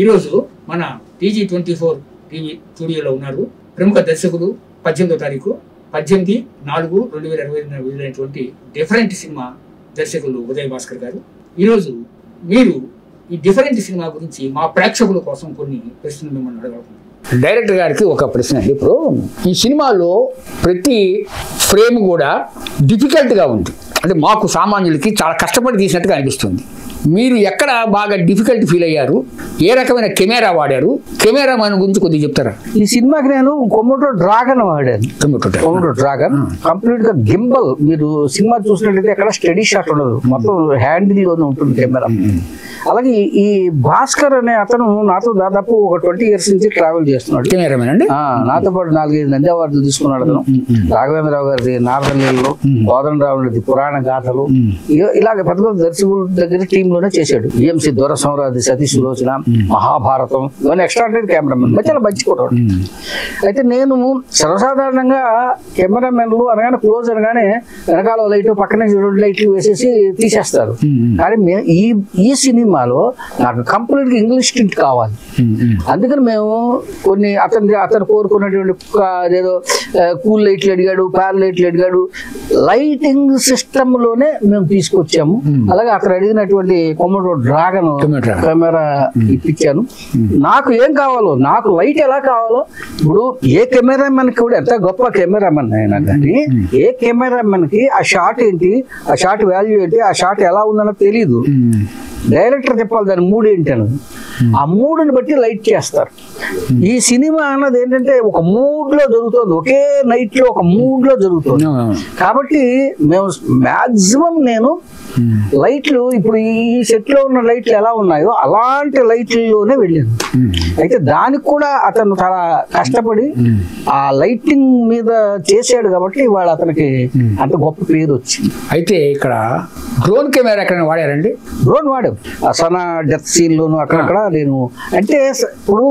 ఈరోజు మన TG24 TV స్టూడియోలో ఉన్నారు ప్రముఖ దర్శకులు 18వ తారీఖు 18/4/2022 విడుదలైనటువంటి డిఫరెంట్ సినిమా దర్శకులు ఉదయ్ భాస్కర్ గారు. ఈరోజు మీరు ఈ డిఫరెంట్ సినిమా గురించి మా ప్రేక్షకుల కోసం కొన్ని ప్రశ్నలు మిమ్మల్ని అడగలుగుతున్నాం. డైరెక్టర్ గారికి ఒక ప్రశ్న అండి. ఇప్పుడు ఈ సినిమాలో ప్రతి ఫ్రేమ్ కూడా డిఫికల్ట్గా ఉంది, అంటే మాకు సామాన్యులకి చాలా కష్టపడి తీసినట్టుగా అనిపిస్తుంది. మీరు ఎక్కడ బాగా డిఫికల్ట్ ఫీల్ అయ్యారు, ఏ రకమైన కెమెరా వాడారు, కెమెరా మన గురించి కొద్దిగా చెప్తారా? ఈ సినిమాకి నేను కొమోటో డ్రాగన్ వాడాను. కొమోటో డ్రాగన్ కంప్లీట్ గా గింబల్. మీరు సినిమా చూసినట్లయితే ఎక్కడ స్టడీ షాట్ ఉండదు, మొత్తం హ్యాండిల్ లోనే ఉంటుంది కెమెరా. అలాగే ఈ భాస్కర్ అనే అతను నాతో దాదాపు ఒక 20 years నుంచి ట్రావెల్ చేస్తున్నాడు. కెమెరామెన్ అండి. నాతో పాటు 4-5 నంది అవార్డులు తీసుకున్నాడు అతను. రాఘవేంద్రరావు గారిది నారదల్లీలు, కోదండరావుది పురాణ గాథలు, ఇలాగ పెద్ద పెద్ద దర్శకుల దగ్గర టీమ్ లోనే చేశాడు. EMC దొర సంరాధి, సతీష్ సులోచన, మహాభారతం, ఇవన్నీ ఎక్స్ట్రాడినరీ కెమెరామెన్, చాలా మంచి కొట్టాడు. అయితే నేను సర్వసాధారణంగా కెమెరామెన్లు అనగానే క్లోజ్ అనగానే వెనకాల లైట్ పక్కనే 2 లైట్లు వేసేసి తీసేస్తారు. కానీ ఈ సినిమాలో నాకు కంప్లీట్ గా ఇంగ్లీష్ టింట్ కావాలి. అందుకని మేము కొన్ని అతను కోరుకున్నటువంటి ఏదో కూల్ లైట్లు అడిగాడు, ప్యాన్ లైట్లు అడిగాడు, లైటింగ్ సిస్టమ్ లోనే మేము తీసుకొచ్చాము. అలాగే అతను అడిగినటువంటి కొమోటో డ్రాగన్ కెమెరా ఇప్పించాను. నాకు ఏం కావాలో, నాకు లైట్ ఎలా కావాలో, ఇప్పుడు ఏ కెమెరామెన్ కి కూడా ఎంత గొప్ప కెమెరామెన్ అయినా కానీ ఏ కెమెరామెన్ కి ఆ షాట్ ఏంటి, ఆ షాట్ వాల్యూ ఏంటి, ఆ షాట్ ఎలా ఉందన్నో తెలీదు. డైరెక్టర్ చెప్పాలి దాని మూడ్ ఏంటి అన్నది. ఆ మూడ్ని బట్టి లైట్ చేస్తారు. ఈ సినిమా అన్నది ఏంటంటే ఒక మూడ్ లో జరుగుతుంది, ఒకే నైట్ లో ఒక మూడ్ లో జరుగుతుంది. కాబట్టి మేము మాక్సిమం నేను లైట్లు ఇప్పుడు ఈ సెట్ లో ఉన్న లైట్లు ఎలా ఉన్నాయో అలాంటి లైట్లలోనే వెళ్ళాను. అయితే దానికి కూడా అతను చాలా కష్టపడి ఆ లైటింగ్ మీద చేసాడు కాబట్టి ఇవాళ అతనికి అంత గొప్ప పేరు వచ్చింది. అయితే ఇక్కడ డ్రోన్ కెమెరా ఎక్కడ వాడారండి? డ్రోన్ వాడాం. అసలు డెత్ సీన్ లోను అక్కడక్కడ నేను అంటే ఇప్పుడు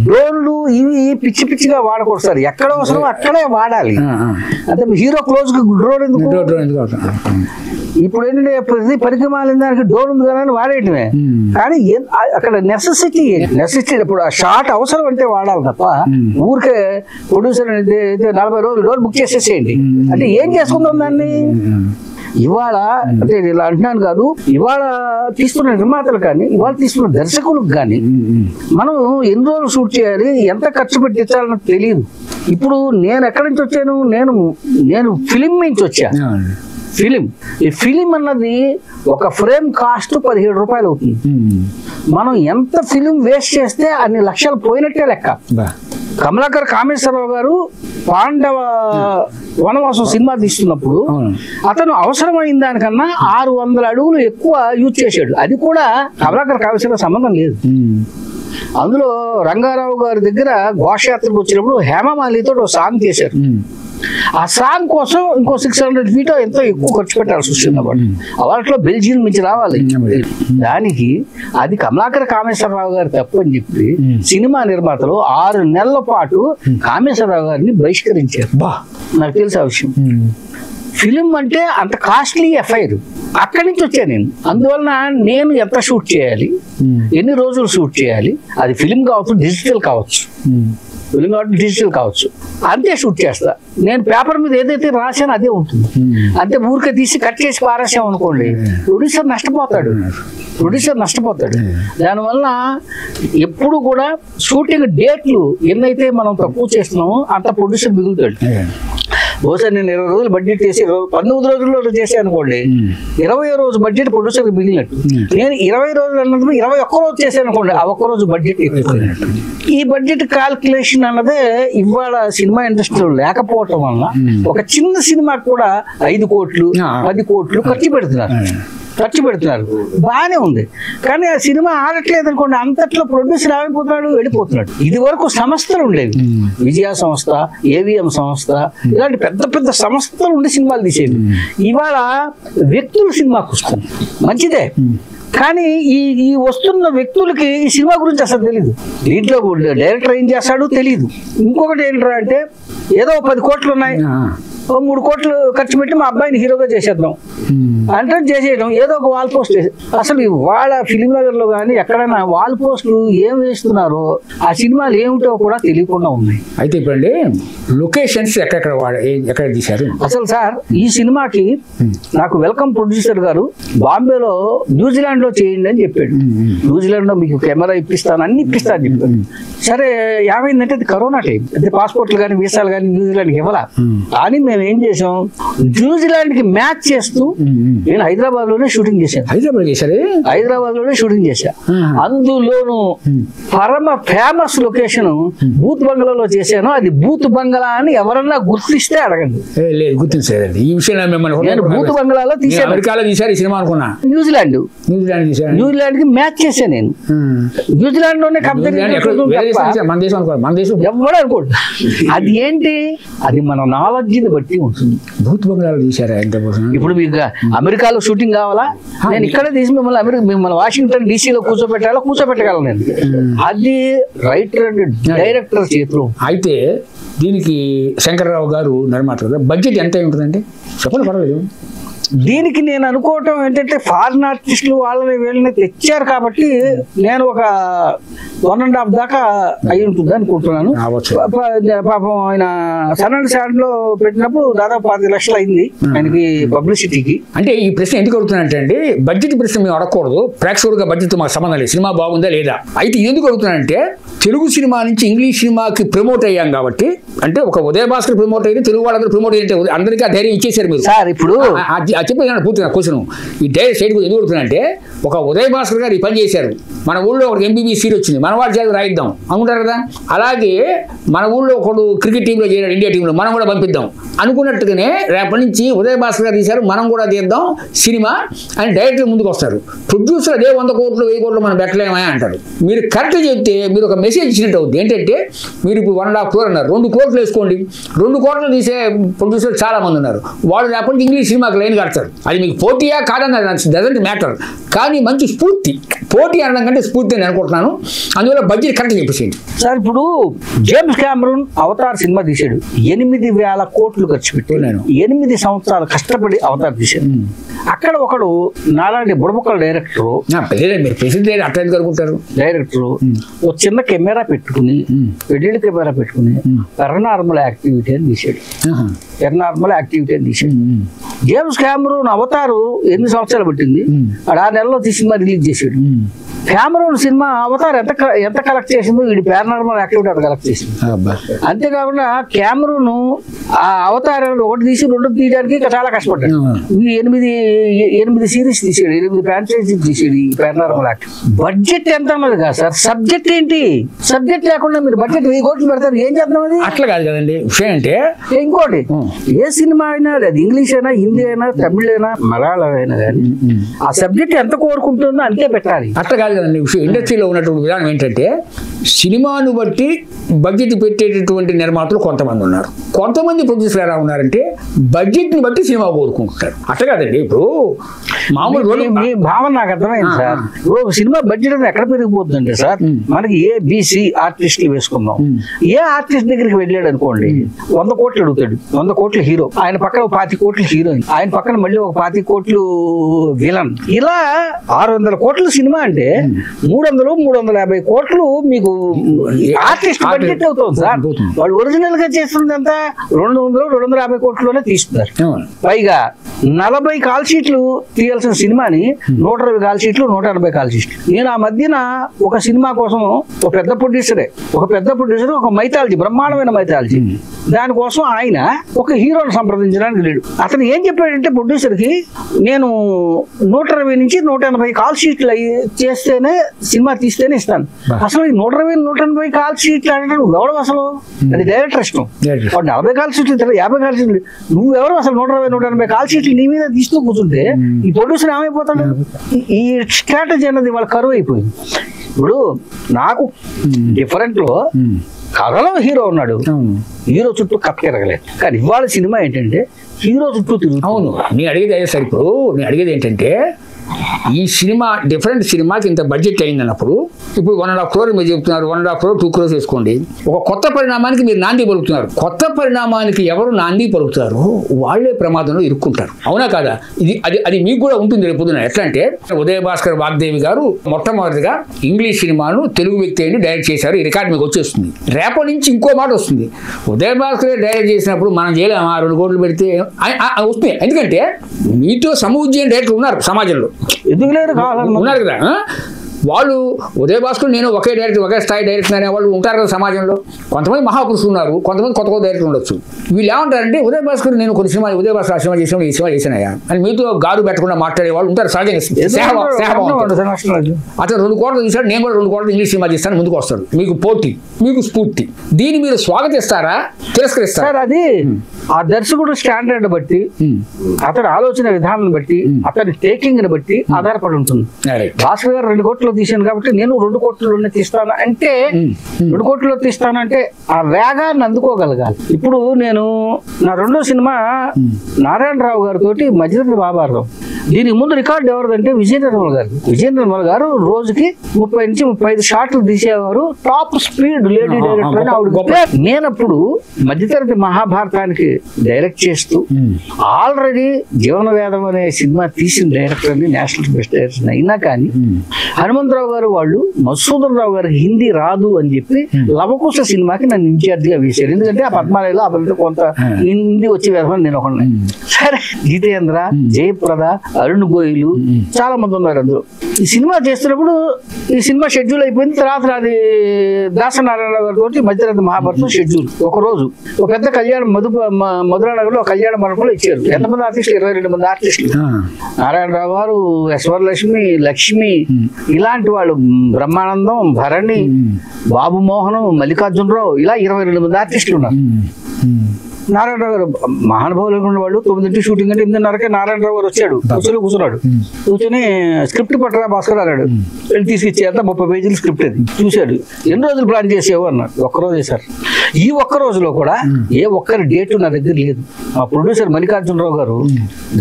డ్రోన్లు ఇవి పిచ్చి పిచ్చిగా వాడకూడదు సార్, ఎక్కడ అవసరం అక్కడే వాడాలి. అంటే హీరో క్లోజ్ గా డ్రోన్ ఎందుకు? ఇప్పుడు ఏంటంటే ప్రతి పనికి మాలిన దానికి డ్రోన్ ఉంది కదా అని వాడేయటమే. కానీ అక్కడ నెసెసిటీ ఇప్పుడు ఆ షాట్ అవసరం అంటే వాడాలి తప్ప ఊరికే ప్రొడ్యూసర్ అయితే 40 రోజులు డ్రోన్ బుక్ చేసేసేయండి అంటే ఏం చేసుకుందాం దాన్ని. ఇవాళ అంటే ఇలా అంటున్నాను కాదు, ఇవాళ తీసుకున్న నిర్మాతలు కానీ ఇవాళ తీసుకున్న దర్శకులకు కానీ మనం ఎన్ని రోజులు షూట్ చేయాలి, ఎంత ఖర్చు పెట్టించాలని తెలియదు. ఇప్పుడు నేను ఎక్కడి నుంచి వచ్చాను, నేను ఫిలిం నుంచి వచ్చాను. ఈ ఫిలిం అన్నది ఒక ఫ్రేమ్ కాస్ట్ 17 రూపాయలు అవుతుంది. మనం ఎంత ఫిలిం వేస్ట్ చేస్తే అన్ని లక్షలు పోయినట్టే లెక్క. కమలాకర్ కామేశ్వరరావు గారు పాండవ వనవాసం సినిమా తీస్తున్నప్పుడు అతను అవసరమైన దానికన్నా 600 అడుగులు ఎక్కువ యూజ్ చేశాడు. అది కూడా కమలాకర్ కామేశ్వరరావు సంబంధం లేదు. అందులో రంగారావు గారి దగ్గర ఘోషయాత్రకు వచ్చినప్పుడు హేమమాలితో ఒక సాంగ్ చేశారు. ఆ సాంగ్ కోసం ఇంకో 600 feet ఎంతో ఎక్కువ ఖర్చు పెట్టాల్సి వచ్చింది. వాటిలో బెల్జియం నుంచి రావాలి. దానికి అది కమలాకర్ కామేశ్వరరావు గారు తప్పని చెప్పి సినిమా నిర్మాతలు 6 నెలల పాటు కామేశ్వరరావు గారిని బహిష్కరించారు. నాకు తెలిసిన విషయం. ఫిలిం అంటే అంత కాస్ట్లీ ఎఫైర్. అక్కడి నుంచి వచ్చాను నేను. అందువలన నేను ఎంత షూట్ చేయాలి, ఎన్ని రోజులు షూట్ చేయాలి, అది ఫిలిం కావచ్చు, డిజిటల్ కావచ్చు, ఫిలిం కావచ్చు, డిజిటల్ కావచ్చు, అంతే షూట్ చేస్తా. నేను పేపర్ మీద ఏదైతే రాశానో అదే ఉంటుంది. అంతే ఊరికే తీసి కట్ చేసి పారేసాం అనుకోండి, ప్రొడ్యూసర్ నష్టపోతాడు. దానివల్ల ఎప్పుడు కూడా షూటింగ్ డేట్లు ఎన్నైతే మనం తక్కువ చేస్తున్నామో అంత ప్రొడ్యూసర్ మిగులుతాడు. బహుశా నేను 20 రోజులు బడ్జెట్ చేసి 19 రోజుల్లో చేసాను అనుకోండి, 20వ రోజు బడ్జెట్ ప్రొడ్యూసర్కి మిగిలినట్టు. నేను 20 రోజులు అన్నది 21 రోజు చేశాను అనుకోండి, ఆ 1 రోజు బడ్జెట్ ఎక్కువ. ఈ బడ్జెట్ కాల్కులేషన్ అన్నదే ఇవాళ సినిమా ఇండస్ట్రీలో లేకపోవటం వల్ల ఒక చిన్న సినిమాకి కూడా 5 కోట్లు 10 కోట్లు ఖర్చు పెడుతున్నారు. బాగానే ఉంది, కానీ ఆ సినిమా ఆడట్లేదు అనుకోండి, అంతట్లో ప్రొడ్యూసర్ ఆగిపోతున్నాడు, వెళ్ళిపోతున్నాడు. ఇది వరకు సంస్థలు ఉండేవి, విజయ సంస్థ, AVM సంస్థ, ఇలాంటి పెద్ద పెద్ద సంస్థలు ఉండి సినిమాలు తీసేవి. ఇవాళ వ్యక్తులు సినిమాకు వస్తుంది, మంచిదే. కానీ ఈ వస్తున్న వ్యక్తులకి ఈ సినిమా గురించి అసలు తెలియదు. దీంట్లో డైరెక్టర్ ఏం చేస్తాడో తెలియదు. ఇంకొకటి ఏంటంటే ఏదో 10 కోట్లు ఉన్నాయి, 3 కోట్లు ఖర్చు పెట్టి మా అబ్బాయిని హీరోగా చేసేద్దాం అంటే చేసేయడం, ఏదో ఒక వాల్ పోస్ట్ అసలు వాళ్ళ ఫిలిం నగర్ లో కానీ ఎక్కడైనా వాల్ పోస్టులు ఏం వేస్తున్నారో ఆ సినిమాలు ఏమిటో కూడా తెలియకుండా ఉన్నాయి. అయితే ఇప్పుడు లొకేషన్స్ ఎక్కడ తీశారు అసలు సార్? ఈ సినిమాకి నాకు వెల్కమ్ ప్రొడ్యూసర్ గారు బాంబేలో న్యూజిలాండ్ లో చేయండి అని చెప్పాడు. న్యూజిలాండ్ లో మీకు కెమెరా ఇప్పిస్తాను, అన్ని ఇప్పిస్తాను చెప్పాడు. సరే ఏమైందంటే అది కరోనా టైం, అంటే పాస్పోర్ట్లు కానీ వీసాలు కానీ న్యూజిలాండ్కి ఇవ్వాల. కానీ మేము ఏం చేసాం, న్యూజిలాండ్ కి మ్యాచ్ చేస్తూ నేను హైదరాబాద్ లోనే షూటింగ్ చేశాను. హైదరాబాద్ లోనే షూటింగ్ చేశా. అందులోను పరమ ఫేమస్ లొకేషన్ బూత్ బంగ్లాలో చేశాను. అది బూత్ బంగ్లా అని ఎవరన్నా గుర్తిస్తే అడగండి. లేదు, గుర్తించలేదండి ఈ విషయం. నేను బూత్ బంగ్లాలో తీసాను. న్యూజిలాండ్ కి మ్యాచ్ చేశాను నేను. న్యూజిలాండ్ లోనే ఎవరు అనుకోండి. అది ఏంటి, అది మన నాలెడ్జిని బట్టి ఉంటుంది. బూత్ బంగ్లాలో తీసారా? ఇప్పుడు మీకు అమెరికాలో షూటింగ్ కావాలా, నేను ఇక్కడే తీసి మిమ్మల్ని వాషింగ్టన్ డీసీలో కూర్చోబెట్టగలను నేను. అది రైటర్ అండ్ డైరెక్టర్ చేతిలో. అయితే దీనికి శంకర్రావు గారు నిర్మాత కదా, బడ్జెట్ ఎంత ఉంటుందండి చెప్పండి, పర్వాలేదు. దీనికి నేను అనుకోవటం ఏంటంటే ఫారిన్ ఆర్టిస్టులు వాళ్ళని వీళ్ళని తెచ్చారు కాబట్టి నేను ఒక 1.5 దాకా అయి ఉంటుంది అనుకుంటున్నాను. పాపం ఆయన సన్నడ్ శాండ్ లో పెట్టినప్పుడు దాదాపు 10 లక్షలు అయింది ఆయనకి పబ్లిసిటీకి. అంటే ఈ ప్రశ్న ఎందుకు అడుగుతున్నానంటే అండి, బడ్జెట్ ప్రశ్న మేము అడగకూడదు, ప్రేక్షకుడిగా బడ్జెట్ మాకు సంబంధం లేదు, సినిమా బాగుందా లేదా. అయితే ఎందుకు అడుగుతున్నానంటే తెలుగు సినిమా నుంచి ఇంగ్లీష్ సినిమాకి ప్రమోట్ అయ్యాం కాబట్టి, అంటే ఒక ఉదయ భాస్కర్ ప్రమోట్ అయ్యింది, తెలుగు వాళ్ళందరూ ప్రమోట్ అయ్యింటే అందరికీ ఆ ధైర్యం ఇచ్చేసారు మీరు సార్. ఇప్పుడు చెప్పేది పూర్తిగా క్వశ్చన్, ఈ డైరెక్ట్ సైడ్ ఎందుకు అడుగుతున్నానంటే, ఒక ఉదయ భాస్కర్ గారు ఈ పని చేశారు, మన ఊళ్ళో ఒక MBBS సీట్ వచ్చింది, మన వాళ్ళు చేయాలి రాయిద్దాం అనుకుంటారు కదా. అలాగే మన ఊళ్ళో ఒకడు క్రికెట్ టీంలో చేరాడు, ఇండియా టీంలో, మనం కూడా పంపిద్దాం అనుకున్నట్టుగానే రేపటి నుంచి ఉదయ భాస్కర్ గారు తీశారు, మనం కూడా తీద్దాం సినిమా అని డైరెక్టర్ ముందుకు వస్తారు. ప్రొడ్యూసర్ అదే 100 కోట్లు 1000 కోట్లు మనం పెట్టలేమా అంటారు. మీరు కరెక్ట్ చెప్తే మీరు ఒక మెసేజ్ ఇచ్చినట్టు అవుతుంది. ఏంటంటే మీరు ఇప్పుడు 1.5 crore అన్నారు, 2 కోట్లు వేసుకోండి. 2 కోట్లు తీసే ప్రొడ్యూసర్ చాలా మంది ఉన్నారు, వాళ్ళు రేపటి నుంచి ఇంగ్లీష్ సినిమాకి లైన్ కడతారు. అది మీకు పోటీయా కాదన్నది డజంట్ మ్యాటర్, కానీ మంచి స్ఫూర్తి. పోటీ అనడం కంటే స్ఫూర్తి అని అనుకుంటున్నాను. అందువల్ల బడ్జెట్ కరెక్ట్ చెప్పేసింది సార్. ఇప్పుడు జేమ్స్ కెమెరూన్ అవతార్ సినిమా తీశాడు, 8,000 కోట్లు ఖర్చు పెట్టి 8 సంవత్సరాలు కష్టపడి అవతార్ తీశాడు. అక్కడ ఒకడు నాలాంటి బుడబుక్కల డైరెక్టర్ ఒక చిన్న కెమెరా పెట్టుకుని, పెళ్లి కెమెరా పెట్టుకుని ఎర్నార్మల్ యాక్టివిటీ అని తీశాడు. జేమ్స్ కెమెరూన్ అవతారు 8 సంవత్సరాలు పట్టింది, 6 నెలల్లో తీసి సినిమా రిలీజ్ చేశాడు. కెమెరూన్ సినిమా అవతార్ ఎంత కలెక్ట్ చేసిందో వీడి పారానార్మల్ యాక్టివిటీ అంత కలెక్ట్ చేసింది. అంతేకాకుండా కెమెరూన్ ఆ అవతార్ ఒకటి తీసి 2 తీయడానికి చాలా కష్టపడ్డాడు. 8 సిరీస్ తీసాడు, 8 ఫ్రాంచైజీ తీసాడు ఈ పారానార్మల్ యాక్టివిటీ. బడ్జెట్ ఎంత అన్నది కాదు సార్, సబ్జెక్ట్ ఏంటి. సబ్జెక్ట్ లేకుండా మీరు బడ్జెట్ 1000 కోట్లు పెడతారు, ఏం చేద్దాం అది? అట్లా కాదు కదండి విషయం. అంటే ఇంకోటి, ఏ సినిమా అయినా, అది ఇంగ్లీష్ అయినా, హిందీ అయినా, తమిళ్ అయినా, మలయాళం అయినా కానీ ఆ సబ్జెక్ట్ ఎంత కోరుకుంటుందో అంతే పెట్టాలి. అట్లా కాదు కదండి విషయం. ఇండస్ట్రీలో ఉన్నటువంటి విధానం ఏంటంటే, సినిమాను బట్టి బడ్జెట్ పెట్టేటటువంటి నిర్మాతలు కొంతమంది ఉన్నారు, కొంతమంది ప్రొడ్యూసర్ ఎలా ఉన్నారంటే బడ్జెట్ని బట్టి సినిమా కోరుకుంటారు. అట్లా కాదండి. ఇప్పుడు మామూలు మీ భావన నాకు అర్థమైంది సార్. ఇప్పుడు సినిమా బడ్జెట్ అనేది ఎక్కడ పెరిగిపోతుందంటే సార్, మనకి ABC ఆర్టిస్టులు వేసుకుందాం. ఏ ఆర్టిస్ట్ దగ్గరికి వెళ్ళాడు అనుకోండి, 100 కోట్లు అడుగుతాడు, 100 కోట్లు హీరో, ఆయన పక్కన 25 కోట్లు హీరోయిన్, ఆయన పక్కన మళ్ళీ ఒక 25 కోట్లు విలన్. ఇలా 600 కోట్లు సినిమా అంటే 300-350 కోట్లు మీకు ఆర్టిస్ట్ బడ్జెట్ అవుతుంది సార్. వాళ్ళు ఒరిజినల్ గా చేస్తుంది అంతా 200-250 కోట్లలోనే తీస్తున్నారు. పైగా 40 కాల్ షీట్లు తీయాల్సిన సినిమాని 120 కాల్ షీట్లు, 180 కాల్ షీట్లు. నేను ఆ మధ్యన ఒక సినిమా కోసం ఒక పెద్ద ప్రొడ్యూసర్ ఒక మైథాలజీ, బ్రహ్మాండమైన మైథాలజీ, దానికోసం ఆయన ఒక హీరోని సంప్రదించడానికి లేడు. అతను ఏం చెప్పాడంటే ప్రొడ్యూసర్ కి, నేను 120-180 కాల్ షీట్లు చేస్తేనే సినిమా తీస్తేనే ఇస్తాను. అసలు 120-180 కాల్ షీట్లు అంటే ఎవరు అసలు? అది డైరెక్టర్ ఇష్టం. 40 కాల్ షీట్లు, 50 కాల్ షీట్లు, నువ్వెవరు అసలు? 120-180 కాల్ షీట్లు నీ మీద తీస్తూ కూర్చుంటే ఈ ప్రొడ్యూసర్ ఏమైపోతాడు? ఈ స్ట్రాటజీ అన్నది వాళ్ళ కరువు అయిపోయింది. ఇప్పుడు నాకు డిఫరెంట్ లో కథలో హీరో ఉన్నాడు, హీరో చుట్టూ కథ తిరగలేదు. కానీ ఇవాళ సినిమా ఏంటంటే హీరో చుట్టూ తిరుగుతుంది. అవును, నేను అడిగేది అదే సార్. ఇప్పుడు నేను అడిగేది ఏంటంటే, ఈ సినిమా డిఫరెంట్ సినిమాకి ఇంత బడ్జెట్ అయిందన్నప్పుడు ఇప్పుడు 1.5 crore మీరు చెప్తున్నారు, 1.5 crore 2 crores వేసుకోండి. ఒక కొత్త పరిణామానికి మీరు నాంది పలుకుతున్నారు. కొత్త పరిణామానికి ఎవరు నాంది పలుకుతారో వాళ్ళే ప్రమాదంలో ఇరుక్కుంటారు. అవునా కాదా? అది మీకు కూడా ఉంటుంది రేపు పొద్దున. ఎట్లా అంటే ఉదయ భాస్కర్ వాగ్దేవి గారు మొట్టమొదటిగా ఇంగ్లీష్ సినిమాను తెలుగు వ్యక్తి అని డైరెక్ట్ చేశారు. ఈ రికార్డు మీకు వచ్చేస్తుంది. రేపటి నుంచి ఇంకో మాట వస్తుంది. ఉదయ భాస్కర్ డైరెక్ట్ చేసినప్పుడు మనం చేయలేము, 2 కోట్లు పెడితే వస్తుంది. ఎందుకంటే మీతో సమూజ్యం డైరెక్టర్ ఉన్నారు సమాజంలో, ఎందుకు లేరు ఉన్నారు కదా. వాళ్ళు ఉదయ భాస్కర్ నేను ఒకే డైరెక్టర్, ఒకే స్థాయి డైరెక్టర్ అనే వాళ్ళు ఉంటారు కదా సమాజంలో. కొంతమంది మహాపురుషులు ఉన్నారు, కొంతమంది కొత్త డైరెక్టర్ ఉండొచ్చు. వీళ్ళు ఏమంటారంటే ఉదయ భాస్కర్ నేను కొన్ని సినిమా ఉదయ భాస్కర్ సినిమా చేసిన ఈ సినిమా చేసినాయా అని మీతో గారు పెట్టకుండా మాట్లాడే వాళ్ళు ఉంటారు సహజంగా. అతను 2 కోట్లు తీశాడు, నేను కూడా 2 కోట్లు ఇంగ్లీష్ సినిమా చేస్తాను ముందుకు వస్తాడు. మీకు పోటీ, మీకు స్ఫూర్తి. దీన్ని మీరు స్వాగతిస్తారా, తిరస్కరిస్తారా? అది ఆ దర్శకుడు స్టాండర్డ్ బట్టి, అతని ఆలోచన విధానం బట్టి, అతని టేకింగ్ ని బట్టి ఆధారపడి ఉంటుంది. భాస్కర్ గారు 2 కోట్లు తీశాను కాబట్టి నేను 2 కోట్లలోనే తీస్తాను అంటే 2 కోట్లలో తీస్తాను అంటే ఆ వేగాన్ని అందుకోగలగాలి. ఇప్పుడు నేను నా 2వ సినిమా నారాయణరావు గారితో మధ్యతరగతి బాబారావు. దీనికి ముందు రికార్డు ఎవరిదంటే విజయ నిర్మల్ గారు. విజయ నిర్మల్ గారు రోజుకి 30 నుంచి 35 షాట్లు తీసేవారు. టాప్ స్పీడ్ లేడీ డైరెక్టర్ అని ఆవిడ. నేనప్పుడు మధ్యతరగతి మహాభారతానికి డైరెక్ట్ చేస్తూ ఆల్రెడీ జీవన వేదం అనే సినిమా తీసిన డైరెక్టర్ అని నేషనల్ బెస్ట్ డైరెక్టర్ అయినా కానీ హనుమంతరావు గారు వాళ్ళు మధుసూదన్ రావు గారికి హిందీ రాదు అని చెప్పి లవకుశ సినిమాకి నన్ను ఇన్ఛార్జిగా వేశారు. ఎందుకంటే ఆ పద్మాలయలో అప్పుడు కొంత హిందీ వచ్చి వేదమని నేను ఒకటి. సరే, జితేంద్ర, జయప్రద, అరుణ్ గోయిలు చాలా మంది ఉన్నారు అందులో. ఈ సినిమా చేస్తున్నప్పుడు ఈ సినిమా షెడ్యూల్ అయిపోయింది. తర్వాత అది దాసనారాయణ గారితో మధ్యతరగతి మహాభారతం షెడ్యూల్. ఒకరోజు ఒక పెద్ద కళ్యాణం మధురానగర్లో కళ్యాణ మండపంలో ఇచ్చారు. ఎంతమంది ఆర్టిస్టులు? 22 మంది ఆర్టిస్టులు. నారాయణరావు గారు, యశ్వరలక్ష్మి, లక్ష్మి, ఇలాంటి వాళ్ళు, బ్రహ్మానందం, భరణి, బాబు మోహనం, మల్లికార్జునరావు, ఇలా 22 మంది ఆర్టిస్టులు ఉన్నారు. నారాయణరావు గారు మహానుభావులు వాళ్ళు 9 షూటింగ్ అంటే 8:30కే నారాయణరావు గారు వచ్చాడు. కూర్చున్నాడు. కూర్చొని స్క్రిప్ట్ పట్టరా భాస్కర్ అన్నాడు. వెళ్ళి తీసుకొచ్చేంత 30 పేజీలు స్క్రిప్ట్ అది చూశాడు. ఎన్ని రోజులు ప్లాన్ చేసేవు అన్నాడు. 1 రోజు చేశారు. ఈ 1 రోజులో కూడా ఏ ఒక్కరి డేట్ నా దగ్గర లేదు. మా ప్రొడ్యూసర్ మల్లికార్జునరావు గారు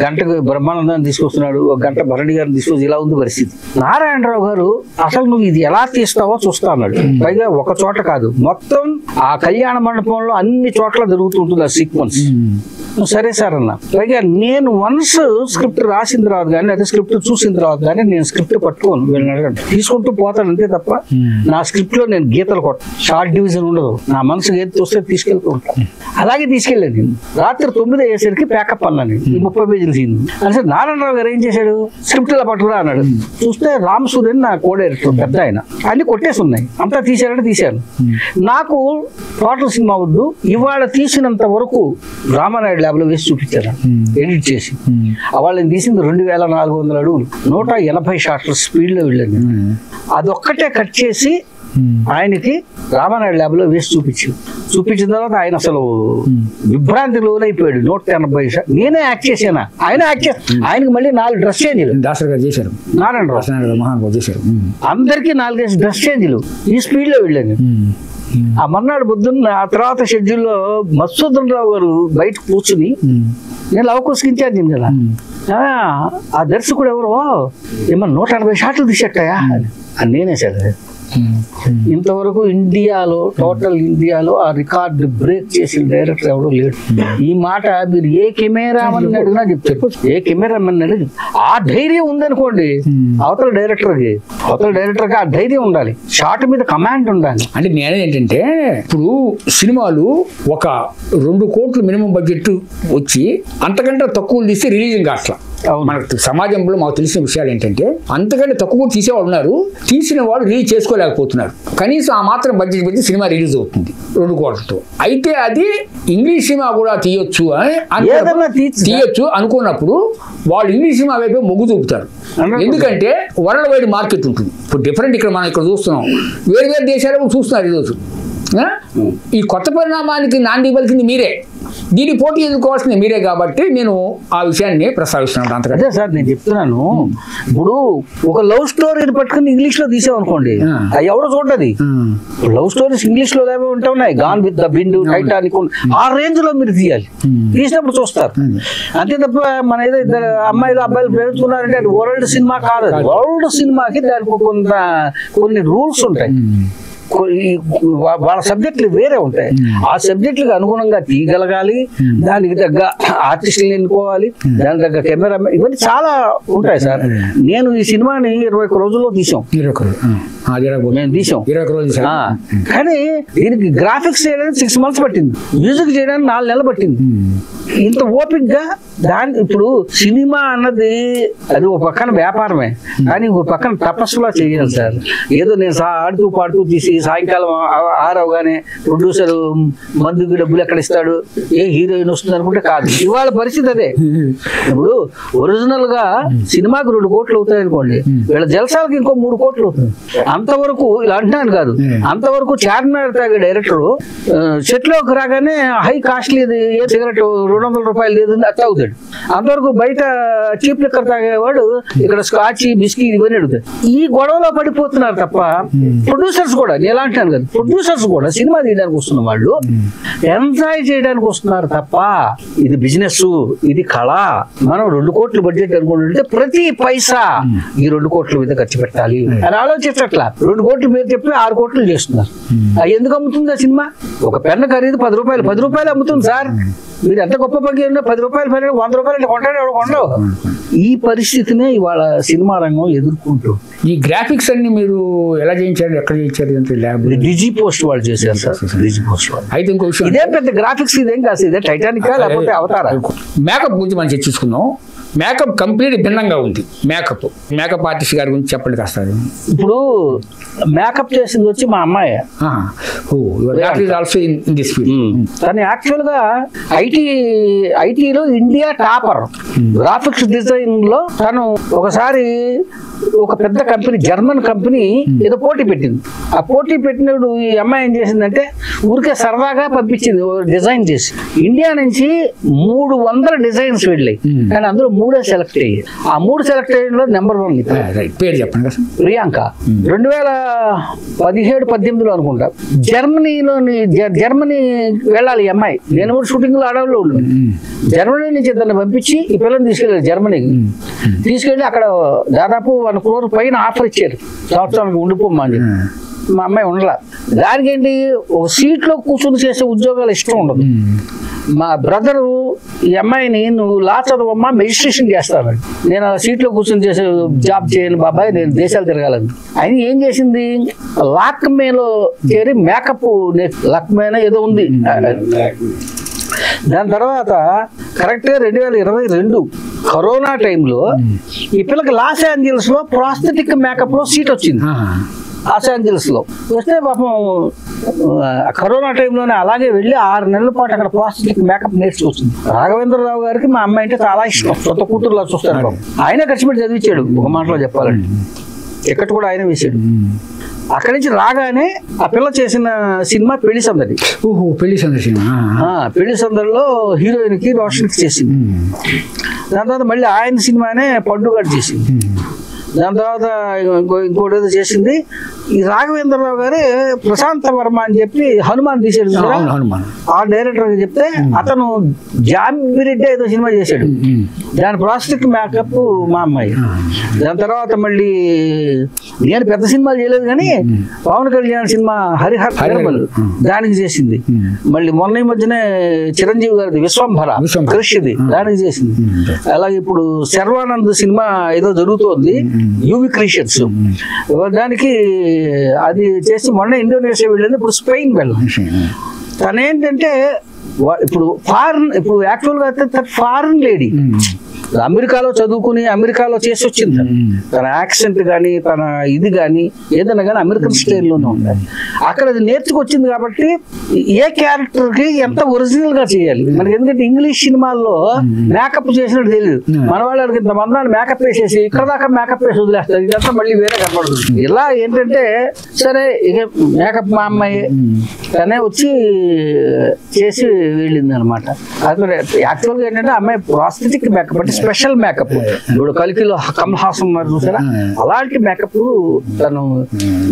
గంటకు బ్రహ్మానందాన్ని తీసుకొస్తున్నాడు, 1 గంట భరణి గారిని తీసుకొచ్చి, ఇలా ఉంది పరిస్థితి. నారాయణరావు గారు అసలు నువ్వు ఇది ఎలా తీస్తావో చూస్తా అన్నాడు. పైగా ఒక చోట కాదు, మొత్తం ఆ కళ్యాణ మండపంలో అన్ని చోట్ల జరుగుతూ ఉంటుంది ఆ సీక్వెన్స్. సరే సార్ అన్న. పైగా నేను వన్స్ స్క్రిప్ట్ రాసిన తర్వాత కానీ అదే స్క్రిప్ట్ చూసిన తర్వాత కానీ నేను స్క్రిప్ట్ పట్టుకోను, వీళ్ళని అడగండి, తీసుకుంటూ పోతాను అంతే తప్ప నా స్క్రిప్ట్ లో నేను గీతలు కొట్టాను. షార్ట్ డివిజన్ ఉండదు. నా మనసుకు ఏది చూస్తే తీసుకెళ్తూ ఉంటాను. అలాగే తీసుకెళ్ళాను నేను. రాత్రి 9 అయ్యేసరికి ప్యాకప్ అన్నాను. ఈ 30 పేజీలు సీన్ అంటే నారాయణరావు గారు ఏం చేశాడు, స్క్రిప్ట్ ఇలా పట్టుకురా అన్నాడు. చూస్తే రామ్ సూర్యన్ నా కో డైరెక్టర్ పెద్ద ఆయన, అన్ని కొట్టేసి ఉన్నాయి. అంతా తీశారంటే తీశాను. నాకు టోటల్ సినిమా వద్దు, ఇవాళ తీసినంత వరకు రామానాయుడు ల్యాబ్లో వేసి చూపించారు ఎడిట్ చేసి. వాళ్ళని తీసింది 2400 అడుగులు, 180 షాట్ల స్పీడ్ లో వెళ్ళాను. అదొక్కటే కట్ చేసి ఆయనకి రామానాయుడు ల్యాబ్ లో వేసి చూపించిన తర్వాత ఆయన అసలు విభ్రాంతి లోనైపోయాడు. 180 షాట్ నేనే యాక్ట్ చేశాను, ఆయన యాక్ట్ చేశాను. ఆయనకి మళ్ళీ 4 డ్రెస్ చేంజ్లు దాసరి గారు చేశారు, నారాయణరావు చేశారు. అందరికీ 4 డ్రెస్ చేంజ్లు. ఈ స్పీడ్ లో వెళ్ళాను. ఆ మర్నాడు పొద్దున్న ఆ తర్వాత షెడ్యూల్లో మధుసూదన్ రావు గారు బయట కూర్చుని, నేను లవకోస్కి ఇన్ఛార్జ్ కదా, ఆ దర్శకుడు ఎవరో ఏమన్నా 180 షాట్లు తీసేటాయా అని నేనే సార్. ఇంతవరకు ఇండియాలో టోటల్ ఇండియాలో ఆ రికార్డు బ్రేక్ చేసిన డైరెక్టర్ ఎవడో లేడు. ఈ మాట మీరు ఏ కెమెరామన్ అడిగినా చెప్తారు, ఏ కెమెరామన్ అడిగి. ఆ ధైర్యం ఉందనుకోండి అవతల డైరెక్టర్కి ఆ ధైర్యం ఉండాలి, షాట్ మీద కమాండ్ ఉండాలి. అంటే నేను ఏంటంటే ఇప్పుడు సినిమాలు ఒక 2 కోట్లు మినిమం బడ్జెట్ వచ్చి అంతకంటే తక్కువ తీస్తే రిలీజింగ్ అట్లా మనకు సమాజంలో మాకు తెలిసిన విషయాలు ఏంటంటే అంతకంటే తక్కువ తీసేవాళ్ళు ఉన్నారు, తీసిన వాళ్ళు రిలీజ్ చేసుకోలేకపోతున్నారు. కనీసం ఆ మాత్రం బడ్జెట్ పెట్టి సినిమా రిలీజ్ అవుతుంది 2 కోట్లతో. అయితే అది ఇంగ్లీష్ సినిమా కూడా తీయొచ్చు అనుకున్నప్పుడు వాళ్ళు ఇంగ్లీష్ సినిమా వైపు మొగ్గు చూపుతారు. ఎందుకంటే వరల్డ్ వైడ్ మార్కెట్ ఉంటుంది. ఇప్పుడు డిఫరెంట్ ఇక్కడ మనం ఇక్కడ చూస్తున్నాం, వేరు దేశాలు చూస్తున్నారు ఈరోజు. ఈ కొత్త పరిణామానికి నాంది పలికింది మీరే, దీని పోటీ ఎదుర్కోవాల్సింది మీరే, కాబట్టి నేను ఆ విషయాన్ని ప్రస్తావిస్తున్నాను. అంతకంటే అదే సార్ నేను చెప్తున్నాను, ఇప్పుడు ఒక లవ్ స్టోరీని పట్టుకుని ఇంగ్లీష్ లో తీసామనుకోండి, అది ఎవడో చూడది. లవ్ స్టోరీస్ ఇంగ్లీష్ లో ఏవో ఉంటా ఉన్నాయి, gone with the wind, Titanic, ఆ రేంజ్ లో మీరు తీయాలి, తీసినప్పుడు చూస్తారు. అంతే తప్ప మన ఏదో ఇద్దరు అమ్మాయిలు అబ్బాయిలు ప్రేమించుకున్నారంటే అది వరల్డ్ సినిమా కాదు. వరల్డ్ సినిమాకి దానికి కొన్ని రూల్స్ ఉంటాయి, వాళ్ళ సబ్జెక్టులు వేరే ఉంటాయి. ఆ సబ్జెక్టులకు అనుగుణంగా తీయగలగాలి, దానికి తగ్గ ఆర్టిస్టులు ఎన్నుకోవాలి, దానికి తగ్గ కెమెరా, ఇవన్నీ చాలా ఉంటాయి సార్. నేను ఈ సినిమాని 21 రోజుల్లో తీసాం, మేము తీసాం. కానీ దీనికి గ్రాఫిక్స్ చేయడానికి 6 months పట్టింది, మ్యూజిక్ చేయడానికి 4 నెలలు పట్టింది. ఇంత ఓపిక్ గా ఇప్పుడు సినిమా అన్నది అది ఒక పక్కన వ్యాపారమే, కానీ ఒక పక్కన తపస్సులా చేయాలి సార్. ఏదో నేను ఆడుతూ పాడుతూ తీసి సాయంకాలం 6 అవగానే ప్రొడ్యూసర్ మందుకి డబ్బులు ఎక్కడ ఇస్తాడు, ఏ హీరోయిన్ వస్తుంది అనుకుంటే కాదు. ఇవాళ పరిస్థితి అదే. ఇప్పుడు ఒరిజినల్ గా సినిమాకి 2 కోట్లు అవుతాయి అనుకోండి, వీళ్ళ జల్సాలకి ఇంకో 3 కోట్లు అవుతుంది. అంతవరకు ఇలా అంటున్నాను కాదు, అంతవరకు చార్మినార్ తాగే డైరెక్టర్ చెట్లోకి రాగానే హై కాస్ట్లీ ఏ సిగరెట్ 200 రూపాయలు లేదు అట్లా అవుతాడు. అంతవరకు బయట చీప్ లిక్కర్ తాగేవాడు ఇక్కడ స్కాచ్ బిస్కీ ఇవన్నీ అడుగుతాడు. ఈ గొడవలో పడిపోతున్నారు తప్ప ప్రొడ్యూసర్స్ కూడా, నేను ఎలా అంటాను కదా, ప్రొడ్యూసర్స్ కూడా సినిమా తీయడానికి వస్తున్న వాళ్ళు ఎంజాయ్ చేయడానికి వస్తున్నారు తప్ప ఇది బిజినెస్, ఇది కళ. మనం 2 కోట్ల బడ్జెట్ అనుకుంటుంటే ప్రతి పైసా ఈ 2 కోట్ల మీద ఖర్చు పెట్టాలి అని ఆలోచించట్లా. 2 కోట్లు మీరు చెప్పి 6 కోట్లు చేస్తున్నారు. అది ఎందుకు అమ్ముతుంది ఆ సినిమా? ఒక పెన్ను ఖరీదు 10 రూపాయలు, 10 రూపాయలు అమ్ముతుంది సార్. మీరు ఎంత గొప్ప పని 10 రూపాయలు పని 100 రూపాయలు కొంటాడు, కొండవు. ఈ పరిస్థితినే ఇవాళ సినిమా రంగం ఎదుర్కొంటూ. ఈ గ్రాఫిక్స్ అన్ని మీరు ఎలా చేయించారు, ఎక్కడ చేయించారు? ల్యాబ్ డిజి పోస్ట్ వాళ్ళు చేశారు సార్. డిజి పోస్ట్ వాళ్ళు. అయితే ఇంకో విషయం, ఇదే పెద్ద గ్రాఫిక్స్ ఇదేం కాదు, ఇదే టైటానిక్ లేకపోతే అవతారా. మేకప్ గురించి మనం చర్చించుకుందాం. మేకప్ కంప్లీట్ భిన్నంగా ఉంది. మేకప్ ఆర్టిస్ట్ గారి గురించి చెప్పండి కాస్త. ఇప్పుడు మేకప్ చేసింది వచ్చి మా అమ్మాయి. తను యాక్చువల్ గా ఐటీలో ఇండియా టాపర్. గ్రాఫిక్స్ డిజైన్ లో తను ఒకసారి ఒక పెద్ద కంపెనీ, జర్మన్ కంపెనీ ఏదో పోటీ పెట్టింది. ఆ పోటీ పెట్టినప్పుడు ఈ అమ్మాయి ఏం చేసిందంటే ఊరికే సరదాగా పంపించింది డిజైన్ చేసి. ఇండియా నుంచి 300 డిజైన్స్ వెళ్ళాయి, కానీ అందులో 3 సెలెక్ట్ అయ్యాయి. ఆ 3 సెలెక్ట్ అయ్యడంలో నెంబర్ 1 పేరు చెప్పండి. ప్రియాంక. 2017-18 అనుకుంటా జర్మనీ వెళ్ళాలి ఈ అమ్మాయి. నేను కూడా షూటింగ్ లో అడవుల్లో ఉన్నాను. జర్మనీ నుంచి ఇద్దరిని పంపించి ఈ పిల్లల్ని తీసుకెళ్ళారు జర్మనీకి. తీసుకెళ్ళి అక్కడ దాదాపు 1 crore పైన ఆఫర్ ఇచ్చారు, సంవత్సరానికి ఉండిపోమ్మా అని చెప్పి. మా అమ్మాయి ఉండలా. దానికి ఏంటి, ఒక సీట్లో కూర్చొని చేసే ఉద్యోగాలు ఇష్టం ఉండదు. మా బ్రదరు ఈ అమ్మాయిని నువ్వు లా చదవమ్మా, మెజిస్ట్రేషన్ చేస్తాను, నేను ఆ సీట్లో కూర్చొని చేసే జాబ్ చేయను బాబాయ్, నేను దేశాలు తిరగాలని. ఆయన ఏం చేసింది, లాక్మేలో చేరి మేకప్ లాక్మేనే ఏదో ఉంది. దాని తర్వాత కరెక్ట్గా 2022 కరోనా టైంలో ఈ పిల్లకి లాస్ ఏంజల్స్ లో ప్రాస్థెటిక్ మేకప్ లో సీట్ వచ్చింది. లాస్ ఏంజల్స్ లో వస్తే పాపం కరోనా టైంలోనే అలాగే వెళ్ళి 6 నెలల పాటు అక్కడ ప్రాస్థెటిక్ మేకప్ నేర్చుకొచ్చింది. రాఘవేంద్రరావు గారికి మా అమ్మాయి అంటే చాలా ఇష్టం, సొంత కూతురులా చూస్తాడు. ఆయన ఖర్చు పెట్టి చదివించాడు, ఒక మాటలో చెప్పాలంటే. టికెట్ కూడా ఆయన వేసాడు. అక్కడి నుంచి రాగానే ఆ పిల్ల చేసిన సినిమా పెళ్లి సందడి. పెళ్లి సందడి సినిమా. పెళ్లి సందడిలో హీరోయిన్ కి రోషన్ చేసింది. దాని తర్వాత మళ్ళీ ఆయన సినిమానే పండుగ చేసింది. దాని తర్వాత ఇంకోటి ఏదో చేసింది. ఈ రాఘవేంద్రరావు గారే ప్రశాంత వర్మ అని చెప్పి హనుమాన్ తీసాడు. ఆ డైరెక్టర్ చెప్తే అతను జాంబిరెడ్డి ఏదో సినిమా చేశాడు, దాని ప్రాస్టిక్ మేకప్ మా అమ్మాయి. దాని తర్వాత మళ్ళీ నేను పెద్ద సినిమాలు చేయలేదు కానీ పవన్ కళ్యాణ్ సినిమా హరిహర్ దానికి చేసింది. మళ్ళీ మొన్న ఈ మధ్యనే చిరంజీవి గారిది విశ్వంభర కృషిది దానికి చేసింది. అలాగే ఇప్పుడు శర్వానంద్ సినిమా ఏదో జరుగుతోంది, యూవి క్రియేషన్స్, దానికి అది చేసి మొన్న ఇండోనేషియా వెళ్ళింది, ఇప్పుడు స్పెయిన్ వెళ్ళాలి. తనేంటంటే ఇప్పుడు యాక్చువల్గా ఫారిన్ లేడీ, అమెరికాలో చదువుకుని అమెరికాలో చేసి వచ్చింది. తన యాక్సెంట్ కానీ తన ఇది కానీ ఏదైనా కానీ అమెరికన్ స్టైల్లోనే ఉండాలి. అక్కడ అది నేర్చుకొచ్చింది కాబట్టి ఏ క్యారెక్టర్కి ఎంత ఒరిజినల్ గా చేయాలి మనకి. ఎందుకంటే ఇంగ్లీష్ సినిమాల్లో మేకప్ చేసినట్టు తెలియదు. మన వాళ్ళకి ఇంత మందాన్ని మేకప్ వేసేసి ఇక్కడ దాకా మేకప్ వేసి వదిలేస్తారు. ఇదంతా మళ్ళీ వేరే కనపడుతుంది. ఇలా ఏంటంటే సరే ఇక మేకప్ మా అమ్మాయి తనే వచ్చి చేసి వెళ్ళింది అనమాట. యాక్చువల్గా ఏంటంటే అమ్మాయి ప్రాస్థెటిక్ మేకప్ అంటే స్పెషల్ మేకప్. ఇప్పుడు కలికిలో కమల్ హాసన్ ఉన్నారు చూసారా, అలాంటి మేకప్ తను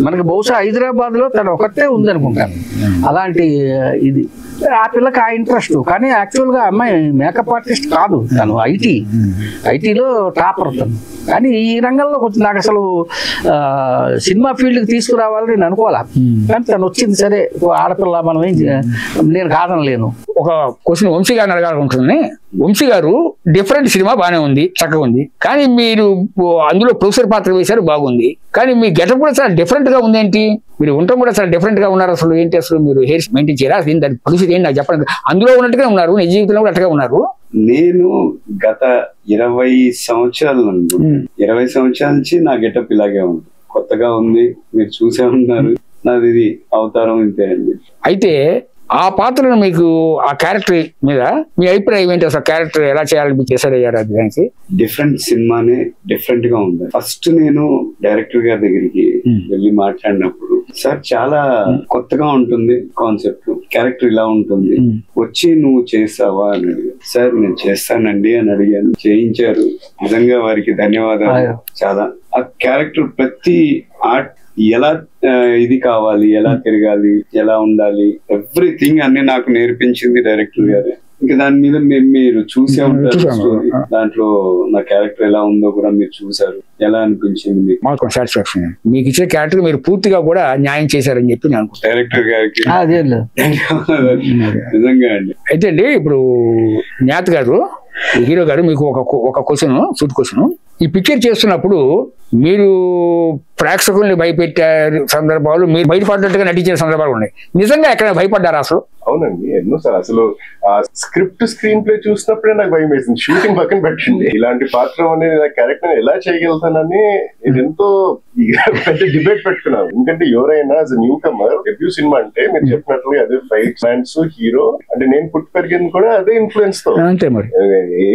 మనకి బహుశా హైదరాబాద్ లో తను ఒకటే ఉంది అనుకుంటాను అలాంటి ఇది. ఆ పిల్లకి ఆ ఇంట్రెస్ట్. కానీ యాక్చువల్గా అమ్మాయి మేకప్ ఆర్టిస్ట్ కాదు, తను ఐటీలో టాపర్ తను. కానీ ఈ రంగంలోకి వచ్చి నాకు అసలు సినిమా ఫీల్డ్కి తీసుకురావాలని నేను అనుకోవాలా. కానీ తను వచ్చింది. సరే ఆడపిల్ల మనం నేను కాదనలేను. ఒక క్వశ్చన్ వంశీ గారిని అడగాలనుకుంటుంది. వంశీ గారు డిఫరెంట్ సినిమా బాగానే ఉంది, చక్కగా ఉంది. కానీ మీరు అందులో ప్రొఫెసర్ పాత్ర వేశారు, బాగుంది. కానీ మీ గెటప్ కూడా చాలా డిఫరెంట్ గా ఉందేంటి? మీరు ఉండటం కూడా చాలా డిఫరెంట్ గా ఉన్నారు. అసలు ఏంటి, అసలు మీరు హెయిర్ మెయింటైన్ చేయరా? దాని పరిస్థితి ఏంటి నాకు చెప్పండి. అందులో ఉన్నట్టుగా ఉన్నారు, నిజ జీవితంలో కూడా అట్టుగా ఉన్నారు. నేను గత 20 సంవత్సరాల నుంచి నా గెటప్ ఇలాగే ఉంది, కొత్తగా ఉంది. మీరు చూసే ఉన్నారు, నాది ఇది అవతారం ఇంతే అండి. అయితే ఆ పాత్రను మీకు ఆ క్యారెక్టర్ మీద మీ అభిప్రాయం ఏంటి? అసలు క్యారెక్టర్ ఎలా చేయాలని చేశారు దానికి? డిఫరెంట్ సినిమానే డిఫరెంట్ గా ఉంది. ఫస్ట్ నేను డైరెక్టర్ గారి దగ్గరికి వెళ్ళి మాట్లాడినప్పుడు, సార్ చాలా కొత్తగా ఉంటుంది కాన్సెప్ట్, క్యారెక్టర్ ఇలా ఉంటుంది, వచ్చి నువ్వు చేస్తావా అని అడిగాను. సార్ నేను చేస్తానండి అని అడిగాను. చేయించారు. నిజంగా వారికి ధన్యవాదాలు. చాలా ఆ క్యారెక్టర్ ప్రతి ఆర్ట్ ఎలా ఇది కావాలి, ఎలా తిరగాలి, ఎలా ఉండాలి, ఎవ్రీథింగ్ అన్ని నాకు నేర్పించింది డైరెక్టర్ గారు. ఇంకా దాని మీద మీరు చూసే ఉంటారు స్టోరీ. దాంట్లో నా క్యారెక్టర్ ఎలా ఉందో కూడా మీరు చూసారు. ఎలా అనిపించింది మీకు? మాకు సాటిస్ఫాక్షన్. మీకు ఇచ్చే క్యారెక్టర్ మీరు పూర్తిగా కూడా న్యాయం చేశారని చెప్పి నేను అనుకుంటాను. డైరెక్టర్ గారికి నిజంగా అండి. అయితే అండి ఇప్పుడు జ్ఞాత్ గారు, హీరో గారు, మీకు ఒక క్వశ్చన్, సూట్ క్వశ్చన్. ఈ పిక్చర్ చేస్తున్నప్పుడు మీరు ప్రేక్షకుల్ని భయపెట్టే సందర్భాలు, మీరు భయపడ్డట్టుగా నటించిన సందర్భాలు ఉన్నాయి. నిజంగా ఎక్కడ భయపడ్డారా అసలు? అవునండి, ఎన్నోసార్లు. అసలు ఆ స్క్రిప్ట్ స్క్రీన్ ప్లే చూసినప్పుడే నాకు భయం వేసింది. షూటింగ్ పక్కన పెట్టండి, ఇలాంటి పాత్ర అనేది నా క్యారెక్టర్ ఎలా చేయగలుగుతానని ఇది ఎంతో పెద్ద డిబేట్ పెట్టుకున్నాను. ఎందుకంటే ఎవరైనా న్యూ కమర్ డెబ్యూ సినిమా అంటే మీరు చెప్పినట్లుగా అదే ఫైట్ ఫ్యాన్స్ హీరో అంటే నేను పుట్టి పెరిగింది కూడా అదే ఇన్ఫ్లుయెన్స్ తో.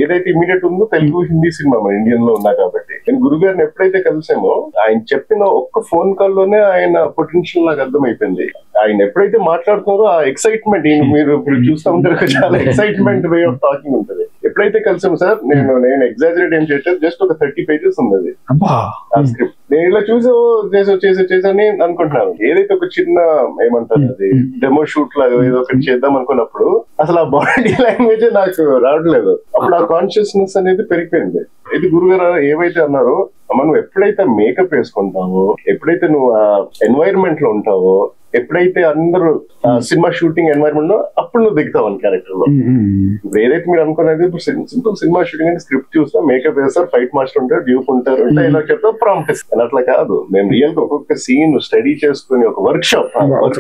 ఏదైతే ఇమీడియట్ ఉందో తెలుగు హిందీ సినిమా మన ఇండియన్ లో ఉన్నా కాబట్టి నేను గురుగారిని ఎప్పుడైతే కలిసామో ఆయన చెప్పిన ఒక్క ఫోన్ కాల్ లోనే ఆయన పొటెన్షియల్ నాకు అర్థమైపోయింది. ఆయన ఎప్పుడైతే మాట్లాడుతున్నారో ఆ ఎక్సైట్మెంట్ మీరు ఇప్పుడు చూస్తూ ఉంటారు, చాలా ఎక్సైట్మెంట్ వే ఆఫ్ టాకింగ్ ఉంటుంది. ఎప్పుడైతే కలిసాము సార్, నేను ఎగ్జాజరేట్ ఏం చేయట్లేదు, జస్ట్ ఒక 30 pages ఉంది ఆ స్క్రిప్ట్. నేను ఇలా చేసని అనుకుంటున్నాను. ఏదైతే ఒక చిన్న ఏమంటారు అది డెమో షూట్ లాగా ఏదో ఒకటి చేద్దాం అనుకున్నప్పుడు అసలు ఆ బాడీ లాంగ్వేజ్ నాకు రావట్లేదు. అప్పుడు ఆ కాన్షియస్నెస్ అనేది పెరిగిపోయింది. ఇది గురుగారు ఏవైతే అన్నారో, మనం ఎప్పుడైతే మేకప్ వేసుకుంటావో, ఎప్పుడైతే నువ్వు ఆ ఎన్వైరన్మెంట్ లో ఉంటావో, ఎప్పుడైతే అందరూ సినిమా షూటింగ్ ఎన్వైరన్మెంట్ లో అప్పుడు నువ్వు దిగుతావు అని క్యారెక్టర్ లో. ఇప్పుడు ఏదైతే మీరు అనుకున్నది, ఇప్పుడు సింపుల్ సినిమా షూటింగ్ అంటే స్క్రిప్ట్ చూస్తాం, మేకప్ వేస్తారు, ఫైట్ మాస్టర్ ఉంటారు, డ్యూప్ ఉంటారు, డైలాగ్ చెప్తారు, ప్రాంప్ట్ ఇస్తారు. అట్లా కాదు, మేము రియల్ గా ఒక్కొక్క సీన్ స్టడీ చేసుకుని ఒక వర్క్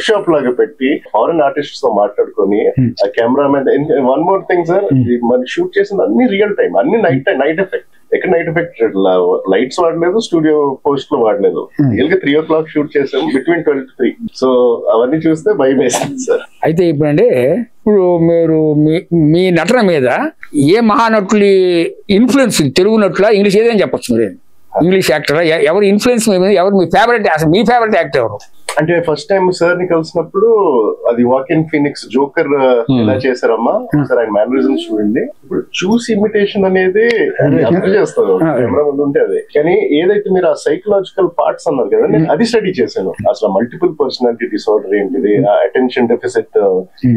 షాప్ లాగా పెట్టి ఫారెన్ ఆర్టిస్ట్ తో మాట్లాడుకొని ఆ cameraman. One more thing sir, మనం షూట్ చేసిన అన్ని రియల్ టైం, అన్ని నైట్ ఎఫెక్ట్. ఎక్కడ నైట్ ఎఫెక్ట్ లైట్స్ వాడలేదు, స్టూడియో పోస్ట్ లో వాడలేదు. రియల్ గా 3 o'clock షూట్ చేసాం, బిట్వీన్ 12 to 3. సో అవన్నీ చూస్తే భయం వేసింది సార్. అయితే ఇప్పుడు మీరు మీ నటన మీద ఏ మహానటులి ఇన్ఫ్లుయెన్స్, తెలుగు నటుల, ఇంగ్లీష్ ఏదైనా చెప్పచ్చు మీరు? ఇంగ్లీష్ యాక్టర్ ఎవరు ఇన్ఫ్లుయెన్స్ మీద, ఎవరు మీ ఫేవరెట్, అసలు మీ ఫేవరెట్ యాక్టర్ ఎవరు? అంటే ఫస్ట్ టైం సార్ ని కలిసినప్పుడు అది వాకిన్ ఫీనిక్స్ జోకర్ ఎలా చేశారమ్మా సార్, ఆయన మేనరిజమ్స్ చూడండి. ఇప్పుడు చూసి ఇమిటేషన్ అనేది అర్థం చేస్తారు కెమెరా ముందు ఉంటే అదే. కానీ ఏదైతే మీరు ఆ సైకలాజికల్ పార్ట్స్ అన్నారు కదా, నేను అది స్టడీ చేశాను. అసలు మల్టిపుల్ పర్సనాలిటీ డిసార్డర్ ఏంటిది, అటెన్షన్ డెఫిసిట్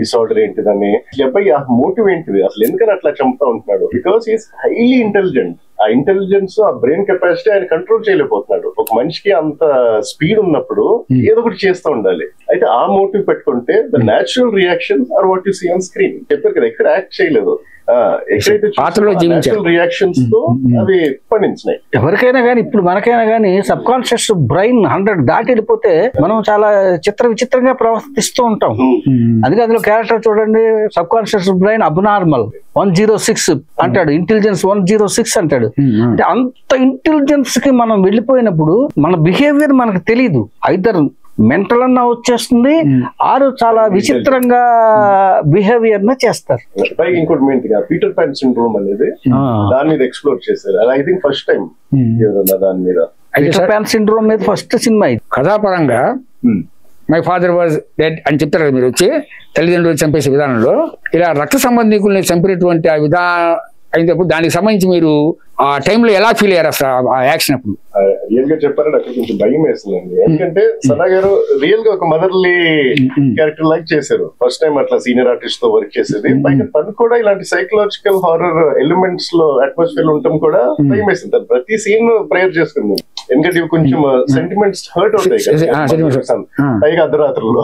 డిసార్డర్ ఏంటిదని, ఈ అబ్బాయి ఆ మోటివ్ ఏంటిది, అసలు ఎందుకని అట్లా చంపుతా ఉంటున్నాడు? Because is highly intelligent. ఆ ఇంటెలిజెన్స్, ఆ బ్రెయిన్ కెపాసిటీ ఆయన కంట్రోల్ చేయలేకపోతున్నాడు. ఒక మనిషికి అంత స్పీడ్ ఉన్నప్పుడు ఏదో ఒకటి చేస్తూ ఉండాలి. అయితే ఆ మోటివ్ పెట్టుకుంటే the natural reactions are what you see on screen. చెప్పారు కదా, ఎక్కడ యాక్ట్ చేయలేదు. ఎక్కడైతే పాత్రలో జీవించారు రియాక్షన్స్ తో అవి పండించినాయి. ఎవరికైనా కానీ ఇప్పుడు మనకైనా కానీ సబ్ కాన్షియస్ బ్రెయిన్ 100 దాటి వెళ్ళిపోతే మనం చాలా విచిత్రంగా ప్రవర్తిస్తూ ఉంటాం. అందుకే అందులో క్యారెక్టర్ చూడండి, సబ్ కాన్షియస్ బ్రెయిన్ అబ్నార్మల్ 106 అంటాడు, ఇంటెలిజెన్స్ 106 అంటాడు. అంటే అంత ఇంటెలిజెన్స్ కి మనం వెళ్ళిపోయినప్పుడు మన బిహేవియర్ మనకు తెలియదు. ఐదర్ మెంటల్ అన్నా వచ్చేస్తుంది, ఆరు చాలా విచిత్రంగా బిహేవియర్ ని చేస్తారు. పైగా ఇంకోటి మెయిన్ పీటర్ పాన్ సిండ్రోమ్ అనేది దాని మీద ఎక్స్ప్లోర్ చేశారు. అది ఐ థింక్ ఫస్ట్ టైం దాని మీద. పీటర్ పాన్ సిండ్రోమ్ మీద ఫస్ట్ సినిమా ఇది. కథాపరంగా మై ఫాదర్ వాజ్ డెడ్ అని చెప్తారు కదా మీరు వచ్చి, తల్లిదండ్రులు చంపేసే విధానంలో ఇలా రక్త సంబంధికుల్ని చంపినటువంటి ఆ విధానం అయినప్పుడు దానికి సంబంధించి మీరు ఆ టైంలో ఎలా ఫీల్ అయ్యారు అసలు ఆ యాక్షన్ అప్పుడు? రియల్ గా చెప్పారంటే అక్కడ కొంచెం భయం వేస్తుందండి. ఎందుకంటే సనా గారు రియల్ గా ఒక మదర్లీ క్యారెక్టర్ లైక్ చేశారు. ఫస్ట్ టైం అట్లా సీనియర్ ఆర్టిస్ట్ తో వర్క్ చేసేది. పైగా తను కూడా ఇలాంటి సైకలాజికల్ హారర్ ఎలిమెంట్స్ లో అట్మాస్ఫియర్ లో ఉండటం కూడా భయం వేసింది. తను ప్రతి సీన్ ప్రేయర్ చేసుకుంది. ఎందుకంటే ఇవి కొంచెం సెంటిమెంట్స్ హర్ట్ అవుతాయి కదా, పైగా అర్ధరాత్రుల్లో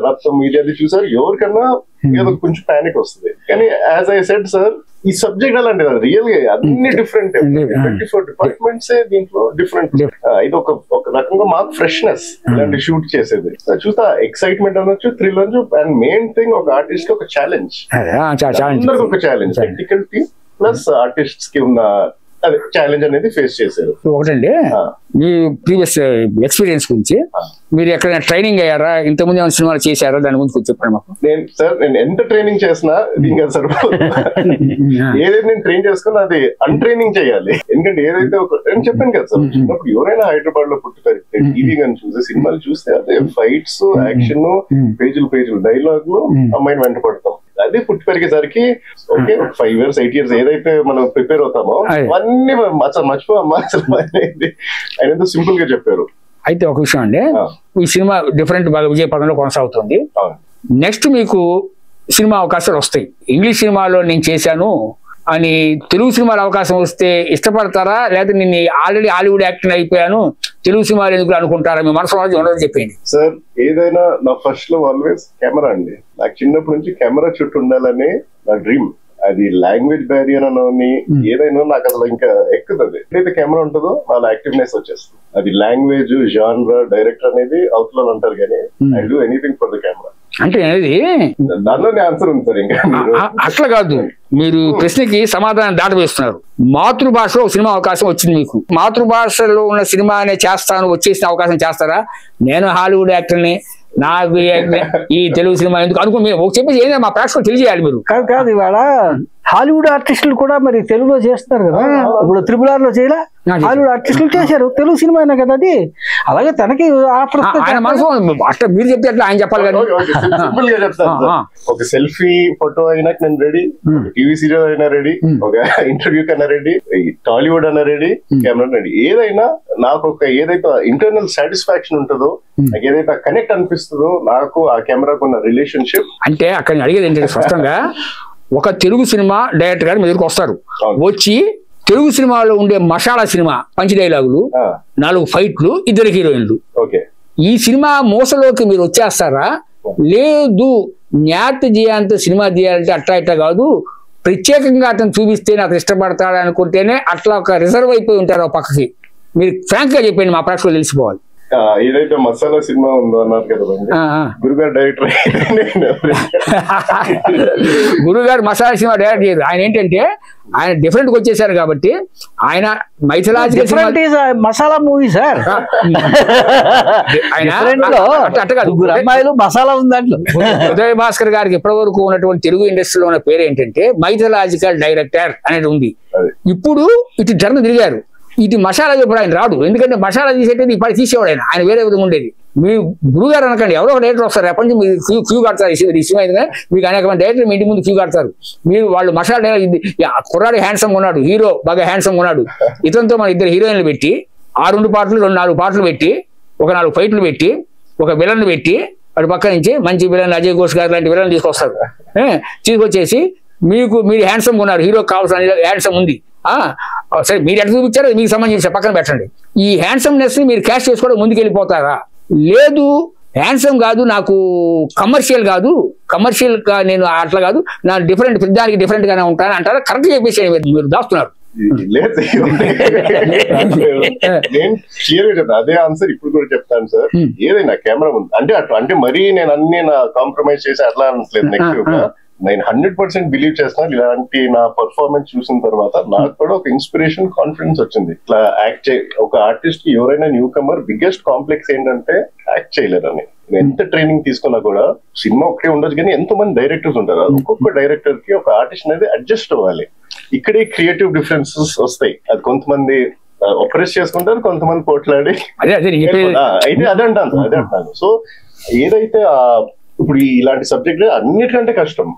రక్తం ఇది అది చూసారు ఎవరికన్నా ఏదో కొంచెం పానిక్ వస్తుంది. కానీ యాజ్ ఐ సెడ్ సార్, ఈ సబ్జెక్ట్ అలాంటిది రియల్ గా అన్ని డిఫరెంట్ 24 డిపార్ట్మెంట్స్ దీంట్లో డిఫరెంట్. ఇది ఒక రకంగా మాకు ఫ్రెష్నెస్ ఇలాంటి షూట్ చేసేది చూస్తా ఎక్సైట్మెంట్ అనొచ్చు, థ్రిల్ అనొచ్చు. అండ్ మెయిన్ థింగ్ ఒక ఆర్టిస్ట్ కి ఒక ఛాలెంజ్, అందరికి ఒక challenge, technical team plus artist కి ఉన్న అదే ఛాలెంజ్ అనేది ఫేస్ చేశారు. ఒకటండి, మీ ప్రీవియస్ ఎక్స్పీరియన్స్ గురించి మీరు ఎక్కడైనా ట్రైనింగ్ అయ్యారా? ఇంతకుముందు ఏమైనా సినిమాలు చేశారా? దాని గురించి చెప్పండి మాకు. నేను ఎంత ట్రైనింగ్ చేసినా ఇంకా సరిపోదు. ఏదైతే నేను ట్రైన్ చేసుకున్నా అది అన్ట్రైనింగ్ చేయాలి. ఎందుకంటే ఏదైతే నేను చెప్పాను కదా సార్, చిన్నప్పుడు ఎవరైనా హైదరాబాద్ లో పుట్టుతారు, టీవీ కానీ చూస్తే సినిమాలు చూస్తే అదే ఫైట్స్, యాక్షన్, పేజీలు డైలాగులు, అమ్మాయిని వెంట పడతాం. అదే పుట్టి పెరిగేసరికి ఓకే 5 years 8 years ఏదైతే మనం ప్రిపేర్ అవుతామో అవన్నీ మర్చిపోమ్మా అసలు ఆయన సింపుల్ గా చెప్పారు. అయితే ఒక విషయం అండి, ఈ సినిమా డిఫరెంట్ బాగా విజయపదంలో కొనసాగుతుంది. నెక్స్ట్ మీకు సినిమా అవకాశాలు వస్తాయి. ఇంగ్లీష్ సినిమాలో నేను చేశాను అని తెలుగు సినిమాలో అవకాశం వస్తే ఇష్టపడతారా? లేదా నేను ఆల్రెడీ హాలీవుడ్ యాక్టర్ అయిపోయాను, తెలుగు సినిమాలు ఎందుకు అనుకుంటారా? మీ మనసు ఉండదు చెప్పండి సార్. ఏదైనా నా ఫస్ట్ లో ఆల్వేస్ కెమెరా అండి. నాకు చిన్నప్పటి నుంచి కెమెరా చుట్టూ ఉండాలని నా డ్రీమ్. అది లాంగ్వేజ్ బ్యారియర్ అని ఏదైనా నాకు అసలు ఇంకా ఎక్కుతుంది. ఎప్పుడైతే కెమెరా ఉంటుందో వాళ్ళ యాక్టివ్నెస్ వచ్చేస్తుంది. అది లాంగ్వేజ్, జానర్, డైరెక్టర్ అనేది అవుట్లో అంటారు, కానీ I do anything for the camera. అంటే అనేది దానిలోనే ఆన్సర్ ఉంది సార్. ఇంకా అట్లా కాదు, మీరు ప్రశ్నకి సమాధానం దాటవేస్తున్నారు. మాతృభాషలో సినిమా అవకాశం వచ్చింది మీకు, మాతృభాషలో ఉన్న సినిమానే చేస్తాను వచ్చేసిన అవకాశం చేస్తారా? నేను హాలీవుడ్ యాక్టర్ని, నాకు ఈ తెలుగు సినిమా ఎందుకు అనుకో చెప్పేసి ఏదైనా మా ప్రేక్షకులు తెలియజేయాలి. మీరు కాదు ఇవాళ హాలీవుడ్ ఆర్టిస్టులు కూడా మరి తెలుగులో చేస్తున్నారు కదా. ఇప్పుడు RRR లో చేయలే, హాలీవుడ్ ఆర్టిస్టులు చేశారు, తెలుగు సినిమా అయినా కదా అది. అలాగే తనకి ఆయన మనసు అట్లా మీరు చెప్తే అట్లా ఆయన చెప్పాలి కదా. సింపుల్ గా చెప్తాను, ఒక సెల్ఫీ ఫోటో అయినా నేను రెడీ, టీవీ సీరియల్ అయినా రెడీ, ఒక ఇంటర్వ్యూ కన్నా రెడీ, టాలీవుడ్ అయినా రెడీ, కెమెరా రెడీ. ఏదైనా నాకు ఒక ఏదైతే ఇంటర్నల్ సాటిస్ఫాక్షన్ ఉంటుందో, నాకు ఏదైతే కనెక్ట్ అనిపిస్తుందో, నాకు ఆ కెమెరాకు ఉన్న రిలేషన్షిప్. అంటే అక్కడ అడిగేది ఏంటంటే స్పష్టంగా ఒక తెలుగు సినిమా డైరెక్టర్ గారు మీ దగ్గరకు వస్తారు, వచ్చి తెలుగు సినిమాలో ఉండే మసాలా సినిమా, పంచి డైలాగులు, 4 ఫైట్లు, 2 హీరోయిన్లు, ఈ సినిమా మోసలోకి మీరు వచ్చేస్తారా? లేదు న్యాత చేయాలంటే సినిమా చేయాలంటే అట్లా ఇట్లా కాదు, ప్రత్యేకంగా అతను చూపిస్తేనే అతను ఇష్టపడతాడు అనుకుంటేనే అట్లా ఒక రిజర్వ్ అయిపోయి ఉంటారు పక్కకి? మీరు ఫ్రాంక్ గా చెప్పండి, మా ప్రేక్షకులు తెలిసిపోవాలి. ఏదైతే మసాలా సినిమా ఉందో అన్నారు కదా గురుగారు డైరెక్టర్. గురుగారు మసాలా సినిమా డైరెక్ట్ చేయరు. ఆయన ఏంటంటే ఆయన డిఫరెంట్ గా వచ్చేసారు కాబట్టి ఆయన మైథలాజికల్ మసాలా మూవీ సార్. అమ్మాయిలు మసాలా ఉంది దాంట్లో. ఉదయ్ భాస్కర్ గారికి ఇప్పటి వరకు ఉన్నటువంటి తెలుగు ఇండస్ట్రీలో ఉన్న పేరు ఏంటంటే మైథలాజికల్ డైరెక్టర్ అనేది ఉంది. ఇప్పుడు ఇటు జర్న తిరిగారు, ఇటు మసాలా ఇప్పుడు ఆయన రాడు. ఎందుకంటే మసాలా తీసేటది ఇప్పుడు తీసేవాడు ఆయన వేరే విధంగా ఉండేది. మీ గురుగారు అనకండి, ఎవరో ఒక డైరెక్టర్ వస్తారు, ఎప్పటి నుంచి మీరు క్యూ కడతారు. ఈ సినిమా మీకు అనేక మంది డైరెక్టర్ మీ ఇంటి ముందు క్యూ కడతారు. మీరు వాళ్ళు మసాలా డైరెక్టర్ కుర్రాడు హ్యాండ్సమ్ ఉన్నాడు, హీరో బాగా హ్యాండ్సమ్ ఉన్నాడు, ఇతనితో మన 2 హీరోయిన్లు పెట్టి 6 పాటలు 4 పాటలు పెట్టి ఒక 4 ఫైట్లు పెట్టి ఒక విలన్ పెట్టి వాడి పక్క నుంచి మంచి విలన్ అజయ్ ఘోష్ గారు లాంటి విలన్ తీసుకొస్తారు. తీసుకొచ్చేసి మీరు హ్యాండ్సమ్ ఉన్నారు, హీరోకి కావాల్సిన హ్యాండ్సమ్ ఉంది, సరే మీరు ఎట్లా చూపించారో మీకు సంబంధించి పక్కన పెట్టండి. ఈ హ్యాండ్సమ్నెస్ ని మీరు క్యాష్ చేసుకోవడం ముందుకు వెళ్ళిపోతారా? లేదు హ్యాండ్సమ్ కాదు, నాకు కమర్షియల్ కాదు, కమర్షియల్ గా నేను అట్లా కాదు, నా డిఫరెంట్ ప్రతిదానికి డిఫరెంట్ గానే ఉంటాను అంటారా? కరెక్ట్ చెప్పేసి మీరు దాస్తున్నారు. లేదు నేను క్లియర్ గా చెప్తాను, అదే ఆన్సర్ ఇప్పుడు కూడా చెప్తాను సార్. ఏదైనా కెమెరా ఉంది అంటే అట్లా అంటే మరీ నేను అన్ని నా కాంప్రమైజ్ చేసి అట్లా అనట్లేదు. నెగిటివ్ గా నేను 100% బిలీవ్ చేస్తున్నాను. ఇలాంటి నా పర్ఫార్మెన్స్ చూసిన తర్వాత నాకు కూడా ఒక ఇన్స్పిరేషన్, కాన్ఫిడెన్స్ వచ్చింది. ఇట్లా యాక్ట్ ఒక ఆర్టిస్ట్ కి ఎవరైనా న్యూ కమర్ బిగ్గెస్ట్ కాంప్లెక్స్ ఏంటంటే యాక్ట్ చేయలేరని. ఎంత ట్రైనింగ్ తీసుకున్నా కూడా సినిమా ఒకటే ఉండొచ్చు, కానీ ఎంతో మంది డైరెక్టర్స్ ఉంటారు. ఒక్కొక్క డైరెక్టర్ కి ఒక ఆర్టిస్ట్ అనేది అడ్జస్ట్ అవ్వాలి. ఇక్కడే క్రియేటివ్ డిఫరెన్సెస్ వస్తాయి. అది కొంతమంది ఒప్రెస్ చేసుకుంటారు, కొంతమంది పోట్లాడి అయితే అదే అంటాను. సో ఏదైతే ఇప్పుడు ఇలాంటి సబ్జెక్ట్ అన్నిటికంటే కష్టం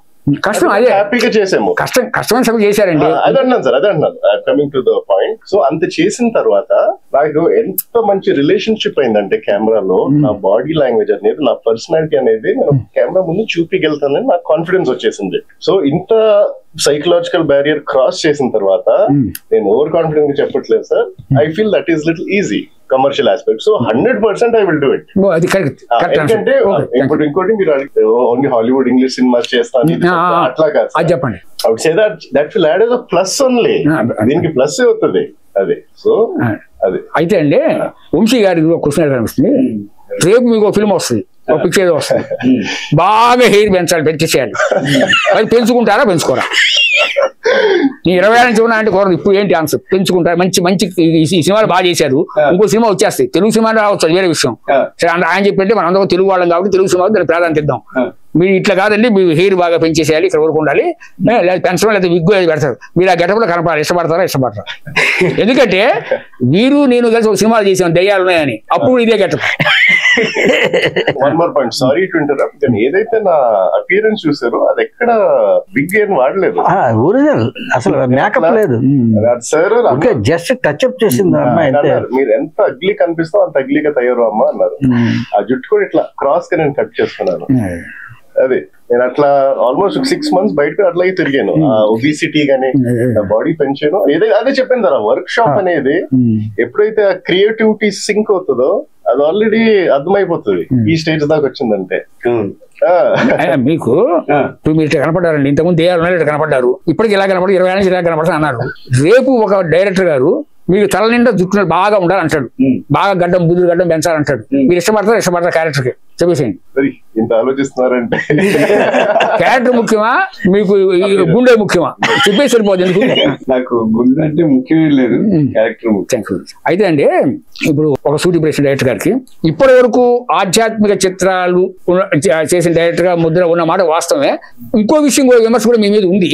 అదే హ్యాపీగా చేసాము. కష్టం చేశారండి. అదే అన్నాను సార్, అదే అన్నాను. Coming to the point. So అంత చేసిన తర్వాత నాకు ఎంత మంచి రిలేషన్షిప్ అయిందంటే కెమెరాలో నా బాడీ లాంగ్వేజ్ అనేది, నా పర్సనాలిటీ అనేది నేను కెమెరా ముందు చూపికెళ్తానని నాకు కాన్ఫిడెన్స్ వచ్చేసింది. సో ఇంత సైకలాజికల్ బ్యారియర్ క్రాస్ చేసిన తర్వాత నేను ఓవర్ కాన్ఫిడెంట్ గా చెప్పట్లేదు sir. I feel that is little easy commercial aspect. So 100% I will do it. ఎందుకంటే ఇప్పుడు ఇంకోటి మీరు ఓన్లీ హాలీవుడ్ ఇంగ్లీష్ సినిమాస్ చేస్తాను అట్లా కాదు చెప్పండి. I would say that will add as a plus only. దీనికి ప్లస్ అవుతుంది అది. సో అది అయితే అండి వంశీ గారి క్వశ్చన్ అనిపిస్తుంది. రేపు మీకు ఫిల్మ్ వస్తుంది, ఒక పిక్చర్ వస్తుంది, బాగా హెయిర్ పెంచేసేయాలి. అది పెంచుకుంటారా పెంచుకోరా? నీ 20 ఏళ్ళ నుంచి ఉన్నా అంటే కోరదు. ఇప్పుడు ఏంటి ఆన్సర్? పెంచుకుంటారు. మంచి మంచి ఈ సినిమాలు బాగా చేశారు, ఇంకో సినిమా వచ్చేస్తాయి. తెలుగు సినిమాలు రావచ్చు, వేరే విషయం. సరే ఆయన చెప్పంటే మనం అందరం తెలుగు వాళ్ళం కాబట్టి తెలుగు సినిమాకి దాన్ని ప్రాధాన్యత ఇద్దాం. మీరు ఇట్లా కాదండి, మీరు హెయిర్ బాగా పెంచేసేయాలి, ఇక్కడ వరకు ఉండాలి, లేదా పెన్షన్ లేదా విగ్గు అది పెడతారు. మీరు ఆ గెటప్లో కనపడాలి. ఇష్టపడతారా? ఎందుకంటే మీరు నేను కలిసి ఒక సినిమాలు చేసాం దయ్యాలు ఉన్నాయని, అప్పుడు ఇదే getup. One more point, sorry to interrupt. కానీ ఏదైతే నా అపియరెన్స్ చూసారో అది ఎక్కడ బిగ్ ఏం వాడలేదు, ఒరిజినల్ అసలు మేకప్ లేదు సార్. జస్ట్ టచ్ అప్ చేసింది అమ్మాయి. మీరు ఎంత అగ్లీ కనిపిస్తావు అంత అగ్లీగా తయారు అమ్మ అన్నారు. ఆ జుట్టు కూడా ఇట్లా క్రాస్ గా నేను కట్ చేసుకున్నాను. అదే నేను అట్లా ఆల్మోస్ట్ 6 months బయట అట్లాగే తిరిగాను. ఒబిసిటీ గానీ బాడీ పెంచాను. ఏదైతే అదే చెప్పాను కదా, వర్క్ షాప్ అనేది ఎప్పుడైతే ఆ క్రియేటివిటీ సింక్ అవుతుందో అది ఆల్రెడీ అర్థమైపోతుంది ఈ స్టేజ్ దాకా వచ్చిందంటే. మీకు మీరు కనపడ్డారండి, ఇంతకుముందు దేయాలు కనపడ్డారు, ఇప్పటికి ఇలా కనపడి 20 ఏళ్ళ నుంచి ఇలా కనపడతాను అన్నారు. రేపు ఒక డైరెక్టర్ గారు మీకు తల నిండా జుట్టు బాగా ఉండాలంటాడు, బాగా గడ్డం బుద్ధులు గడ్డం పెంచాలంటాడు. మీరు ఇష్టపడతారు క్యారెక్టర్ కి? చెప్పేసేయండి. ఇంత ఆలోచిస్తున్నారంటే క్యారెక్టర్ ముఖ్యమా మీకు గుండె ముఖ్యమా? చెప్పేసి సరిపోతుంది. నాకు గుండె అంటే ముఖ్యమే లేదు, క్యారెక్టర్ ముఖ్యం. అయితే అండి ఇప్పుడు ఒక సూటి ప్రశ్న డైరెక్టర్ గారికి, ఇప్పటి వరకు ఆధ్యాత్మిక చిత్రాలు చేసిన డైరెక్టర్ గా ముద్ర ఉన్నమాట వాస్తవమే. ఇంకో విషయం కూడా విమర్శ కూడా మీ మీద ఉంది.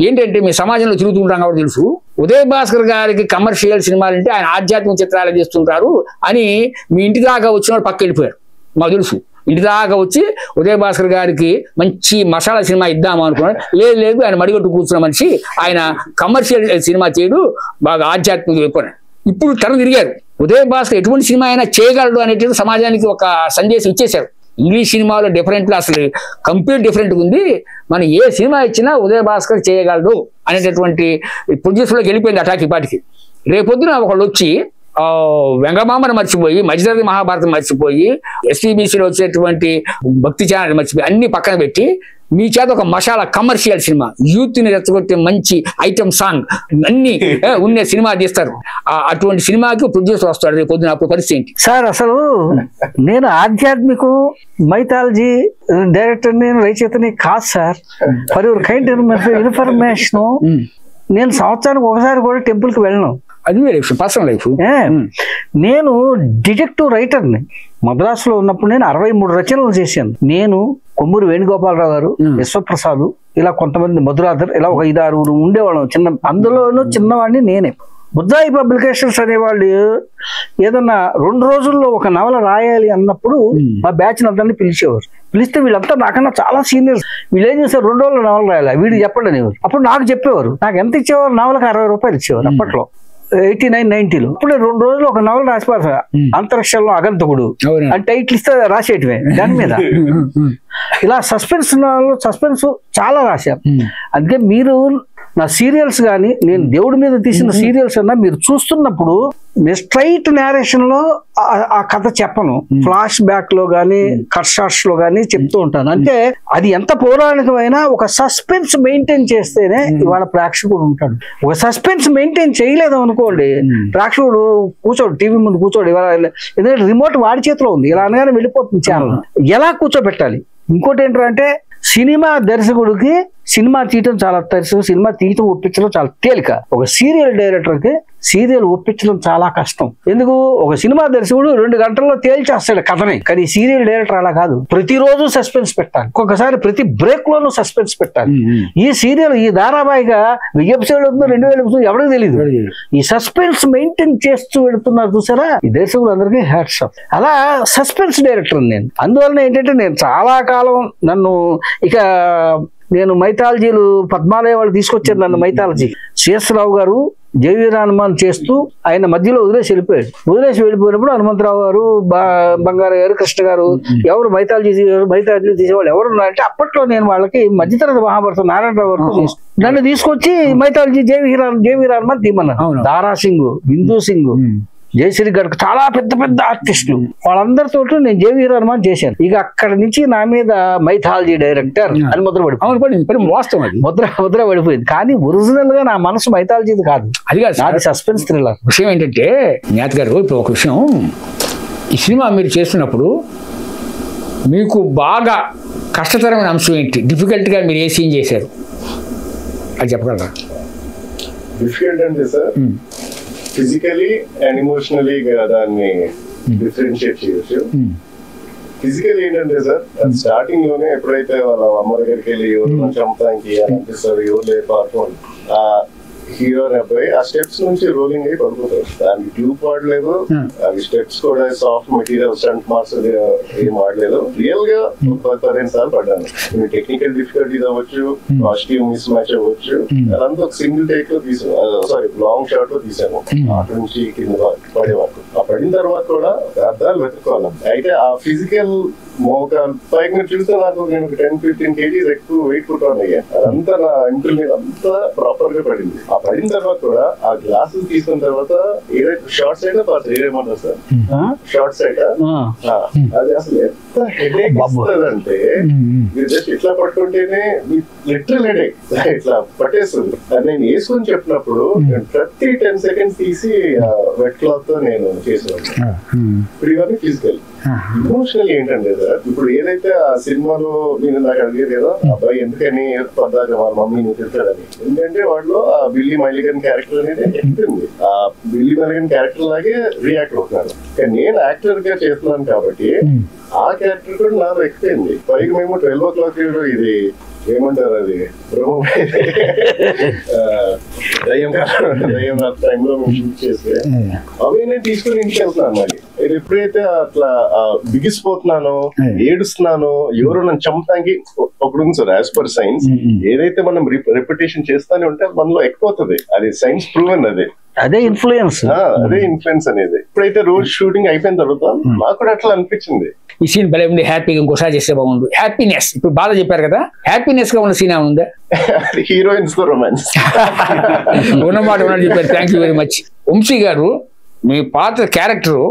ఏంటంటే మీ సమాజంలో తిరుగుతుంటాం కాబట్టి తెలుసు, ఉదయ్ భాస్కర్ గారికి కమర్షియల్ సినిమాలు అంటే ఆయన ఆధ్యాత్మిక చిత్రాలు చేస్తుంటారు అని మీ ఇంటి దాకా వచ్చిన వాళ్ళు పక్క వెళ్ళిపోయారు. మాకు తెలుసు, ఇంటి దాకా వచ్చి ఉదయ్ భాస్కర్ గారికి మంచి మసాలా సినిమా ఇద్దాము అనుకున్నాడు. లేదు ఆయన మడిగట్టు కూర్చున్న మనిషి, ఆయన కమర్షియల్ సినిమా చేయడు, బాగా ఆధ్యాత్మిక అయిపోయాడు. ఇప్పుడు తరం తిరిగారు, ఉదయ్ భాస్కర్ ఎటువంటి సినిమా అయినా చేయగలడు అనేటువంటి సమాజానికి ఒక సందేశం ఇచ్చేశారు. ఇంగ్లీష్ సినిమాలో డిఫరెంట్లో అసలు కంప్లీట్ డిఫరెంట్ ఉంది. మనం ఏ సినిమా ఇచ్చినా ఉదయ్ భాస్కర్ చేయగలడు అనేటటువంటి ప్రొడ్యూసర్లోకి వెళ్ళిపోయింది అటాకి పాటికి. రేపొద్దున ఒకళ్ళు వచ్చి వెంగమామను మర్చిపోయి, మధ్యతరగతి మహాభారతం మర్చిపోయి, ఎస్టీబీసీలో వచ్చేటువంటి భక్తి ఛానల్ మర్చిపోయి అన్ని పక్కన పెట్టి మీ చేత ఒక మసాలా కమర్షియల్ సినిమా, యూత్ ని రెచ్చగొట్టే మంచి ఐటమ్ సాంగ్ అన్ని ఉన్న సినిమా తీస్తారు. అటువంటి సినిమాకి ప్రొడ్యూసర్ వస్తాడు రేపు పొద్దున. అప్పుడు పరిస్థితి ఏంటి సార్? అసలు నేను ఆధ్యాత్మికం మైథాలజీ డైరెక్టర్, నేను రచయితని కాదు sir. For your kind information, నేను సంవత్సరానికి ఒకసారి కూడా టెంపుల్ కి వెళ్ళను. అది పర్సనల్ లైఫ్. నేను డిటెక్టివ్ రైటర్ని. మద్రాసులో ఉన్నప్పుడు నేను 63 రచనలు చేశాను. నేను, కొమ్మూరి వేణుగోపాలరావు గారు, విశ్వప్రసాద్, ఇలా కొంతమంది, మధురాధర్, ఇలా ఒక 5-6 ఉండేవాళ్ళం. అందులోనూ చిన్నవాడిని నేనే. బుద్ధాయి పబ్లికేషన్స్ అనేవాళ్ళు ఏదన్నా 2 రోజుల్లో ఒక నవల రాయాలి అన్నప్పుడు మా బ్యాచ్ అందరినీ పిలిచేవారు. పిలిస్తే వీళ్ళంతా నాకన్నా చాలా సీనియర్స్. వీళ్ళు ఏం చేశారు, 2 రోజుల్లో నవల రాయాలి, వీడికి చెప్పండి అనేవారు. అప్పుడు నాకు చెప్పేవారు. నాకు ఎంత ఇచ్చేవారు? నవలకు 60 రూపాయలు ఇచ్చేవారు అప్పట్లో, 89-90లో. అప్పుడు 2 రోజులు ఒక నవల రాసిపారు. అంతరిక్షంలో అగంతకుడు అని టైటిల్ ఇస్తే రాసేయటమే దాని మీద. ఇలా సస్పెన్స్ నవల్లో సస్పెన్స్ చాలా రాశారు. అందుకే మీరు నా సీరియల్స్ కానీ నేను దేవుడి మీద తీసిన సీరియల్స్ అన్నా మీరు చూస్తున్నప్పుడు నేను స్ట్రైట్ నేరేషన్ లో ఆ కథ చెప్పను, ఫ్లాష్ బ్యాక్ లో గానీ కట్ షాట్స్ లో గానీ చెప్తూ ఉంటాను. అంటే అది ఎంత పౌరాణికమైన ఒక సస్పెన్స్ మెయింటైన్ చేస్తేనే ఇవాళ ప్రేక్షకుడు ఉంటాడు. ఒక సస్పెన్స్ మెయింటైన్ చేయలేదు అనుకోండి, ప్రేక్షకుడు కూర్చోడు, టీవీ ముందు కూర్చోడు. ఇవాళ ఎందుకంటే రిమోట్ వాడి చేతిలో ఉంది, ఇలా అనగానే వెళ్ళిపోతుంది ఛానల్. ఎలా కూర్చోబెట్టాలి? ఇంకోటి ఏంటంటే సినిమా దర్శకుడికి సినిమా తీయటం చాలా తెలుసు, సినిమా తీయటం ఒప్పించడం చాలా తేలిక. ఒక సీరియల్ డైరెక్టర్కి సీరియల్ ఒప్పించడం చాలా కష్టం. ఎందుకు? ఒక సినిమా దర్శకుడు 2 గంటల్లో తేల్చేస్తాడు కథని, కానీ సీరియల్ డైరెక్టర్ అలా కాదు. ప్రతిరోజు సస్పెన్స్ పెట్టాలి, ఒక్కొక్కసారి ప్రతి బ్రేక్ లోనూ సస్పెన్స్ పెట్టాలి. ఈ సీరియల్ ఈ ధారావాహిక 1000 ఎపిసోడ్ అవుతుందో 2000 ఎపిసోడ్ ఎవరికి తెలియదు. ఈ సస్పెన్స్ మెయింటైన్ చేస్తూ వెళుతున్నారు చూసారా, ఈ దర్శకులు అందరికీ హ్యాట్స్ ఆఫ్. అలా సస్పెన్స్ డైరెక్టర్ నేను. అందువలన ఏంటంటే నేను చాలా కాలం నన్ను నేను మైథాలజీలు పద్మాలయ వాళ్ళు తీసుకొచ్చారు నన్ను మైథాలజీ. శేషరావు గారు జేవీఆర్ హనుమాన్ చేస్తూ ఆయన మధ్యలో వదిలేసి వెళ్ళిపోయినప్పుడు హనుమంతరావు గారు, బంగారు గారు, కృష్ణ గారు ఎవరు మైథాలజీ తీసేవాళ్ళు ఎవరు ఉన్నారంటే అప్పట్లో నేను వాళ్ళకి మధ్యతరగతి మహాభారతం నారాయణరావు వరకు నన్ను తీసుకొచ్చి మైథాలజీ జేవీఆర్ హనుమాన్ తీయమన్నారు. దారా సింగ్, బిందు సింగ్, జయశ్రీ గారు చాలా పెద్ద పెద్ద ఆర్టిస్టులు, వాళ్ళందరితో నేను జేవీఆర్ హనుమాన్ చేశాను. ఇక అక్కడ నుంచి నా మీద మైథాలజీ డైరెక్టర్ అని ముద్ర పడిపోయింది. వాస్తవం అది ముద్ర పడిపోయింది. కానీ ఒరిజినల్ గా నా మనసు మైథాలజీది కాదు, అది కాదు సస్పెన్స్ థ్రిల్లర్. విషయం ఏంటంటే జ్ఞాత్ గారు, ఇప్పుడు ఒక విషయం, ఈ సినిమా మీరు చేస్తున్నప్పుడు మీకు బాగా కష్టతరమైన అంశం ఏంటి? డిఫికల్ట్గా మీరు ఏ సీన్ చేశారు అది చెప్పగలరా? డిఫికల్ట్ అంటే సార్ ఫిజికలీ అండ్ ఎమోషనలీ దాన్ని డిఫరెన్షియేట్ చేయొచ్చు. ఫిజికల్ ఏంటంటే సార్ స్టార్టింగ్ లోనే ఎప్పుడైతే వాళ్ళ అమ్మ దగ్గరికి వెళ్ళి ఎవరు చంపడానికి అని అనిపిస్తారు, ఎవరు లేదు పాడుకోండి, ఆ హీరో అబ్బాయి ఆ స్టెప్స్ నుంచి రోలింగ్ అయి పడిపోతారు. దానికి ట్యూబ్ వాడలేదు, అవి స్టెప్స్ కూడా సాఫ్ట్ మెటీరియల్ స్టంట్ మాస్టర్ ఏం వాడలేదు. రియల్ గా 10-15 సార్లు పడ్డాను. టెక్నికల్ డిఫికల్టీస్ అవ్వచ్చు, కాస్ట్యూమ్ మిస్ మ్యాచ్ అవ్వచ్చు, అదంతా ఒక సింగిల్ టేక్ లో తీసాను, లాంగ్ షాట్ లో తీసాను. అక్కడ నుంచి కింద పడే వరకు. ఆ పడిన తర్వాత కూడా అర్థాలు వెతుక్కోవాలి. అయితే ఆ ఫిజికల్ మోకాలు పైకి మీరు చూస్తే నాకు నేను 10-15 kgs ఎక్కువ వెయిట్ పుట్టాను అయ్యా. అదంతా నా ఇంకుల మీద అంతా ప్రాపర్ గా పడింది. ఆ పడిన తర్వాత కూడా ఆ గ్లాసెస్ తీసుకున్న తర్వాత ఏదైతే షార్ట్ సైడ్ ఏమంటారు సార్, షార్ట్ సైడ్ అది అసలు ఎంత హెడేక్ ఇస్తుందంటే మీరు జస్ట్ ఇట్లా పట్టుకుంటేనే లిటరల్ హెడేక్ ఇట్లా పట్టేస్తుంది. అది నేను వేసుకొని చెప్పినప్పుడు ప్రతి 10 seconds తీసి వెట్ క్లాత్ తో నేను చేసాను. ఇప్పుడు ఇవన్నీ ఫిజికల్. ఎమోషనల్ ఏంటంటే సార్, ఇప్పుడు ఏదైతే ఆ సినిమాలో నేను నాకు అడిగేది కదా అబ్బాయి ఎందుకని పద్దాక వాళ్ళ మమ్మీని తిడతాడని, ఎందుకంటే వాళ్ళు ఆ బిల్లీ మైలిగన్ క్యారెక్టర్ అనేది ఎక్కింది. ఆ బిల్లీ మైలిగన్ క్యారెక్టర్ లాగే రియాక్ట్ అవుతున్నారు. కానీ నేను యాక్టర్ గా చేస్తున్నాను కాబట్టి ఆ క్యారెక్టర్ కూడా నాలో ఎక్కిపోయింది. పైకి మేము 12 o'clock ఇది ఏమంటారు అది దయ్యం టైంలో మేము షూట్ చేస్తే అవి నేను తీసుకుని ఇంటికి వెళ్తున్నాను. మరి ఇది ఎప్పుడైతే అట్లా బిగిసిపోతున్నానో, ఏడుస్తున్నానో, ఎవరో నన్ను చంపడానికి ఒకటి ఉంది సార్. యాజ్ పర్ సైన్స్ ఏదైతే మనం రిపిటేషన్ చేస్తానే ఉంటే మనలో ఎక్కువవుతుంది. అది సైన్స్ ప్రూవెన్. అదే ఇన్ఫ్లుయెన్స్ అనేది. ఇప్పుడైతే రోజు షూటింగ్ అయిపోయిన తర్వాత నాకు కూడా అట్లా అనిపించింది, ఈ సీన్ భలే ఉంది, హ్యాపీగా ఇంకోసారి చేస్తే బాగుంది. హ్యాపీనెస్ ఇప్పుడు బాధ చెప్పారు కదా, హ్యాపీనెస్ గా ఉన్న సీన్ ఉందా? హీరోయిన్స్ తో రొమాన్స్ ఉన్నమాట ఉన్నట్టు చెప్పారు. Thank you very much. Vamshi garu, మీ పాత్ర క్యారెక్టర్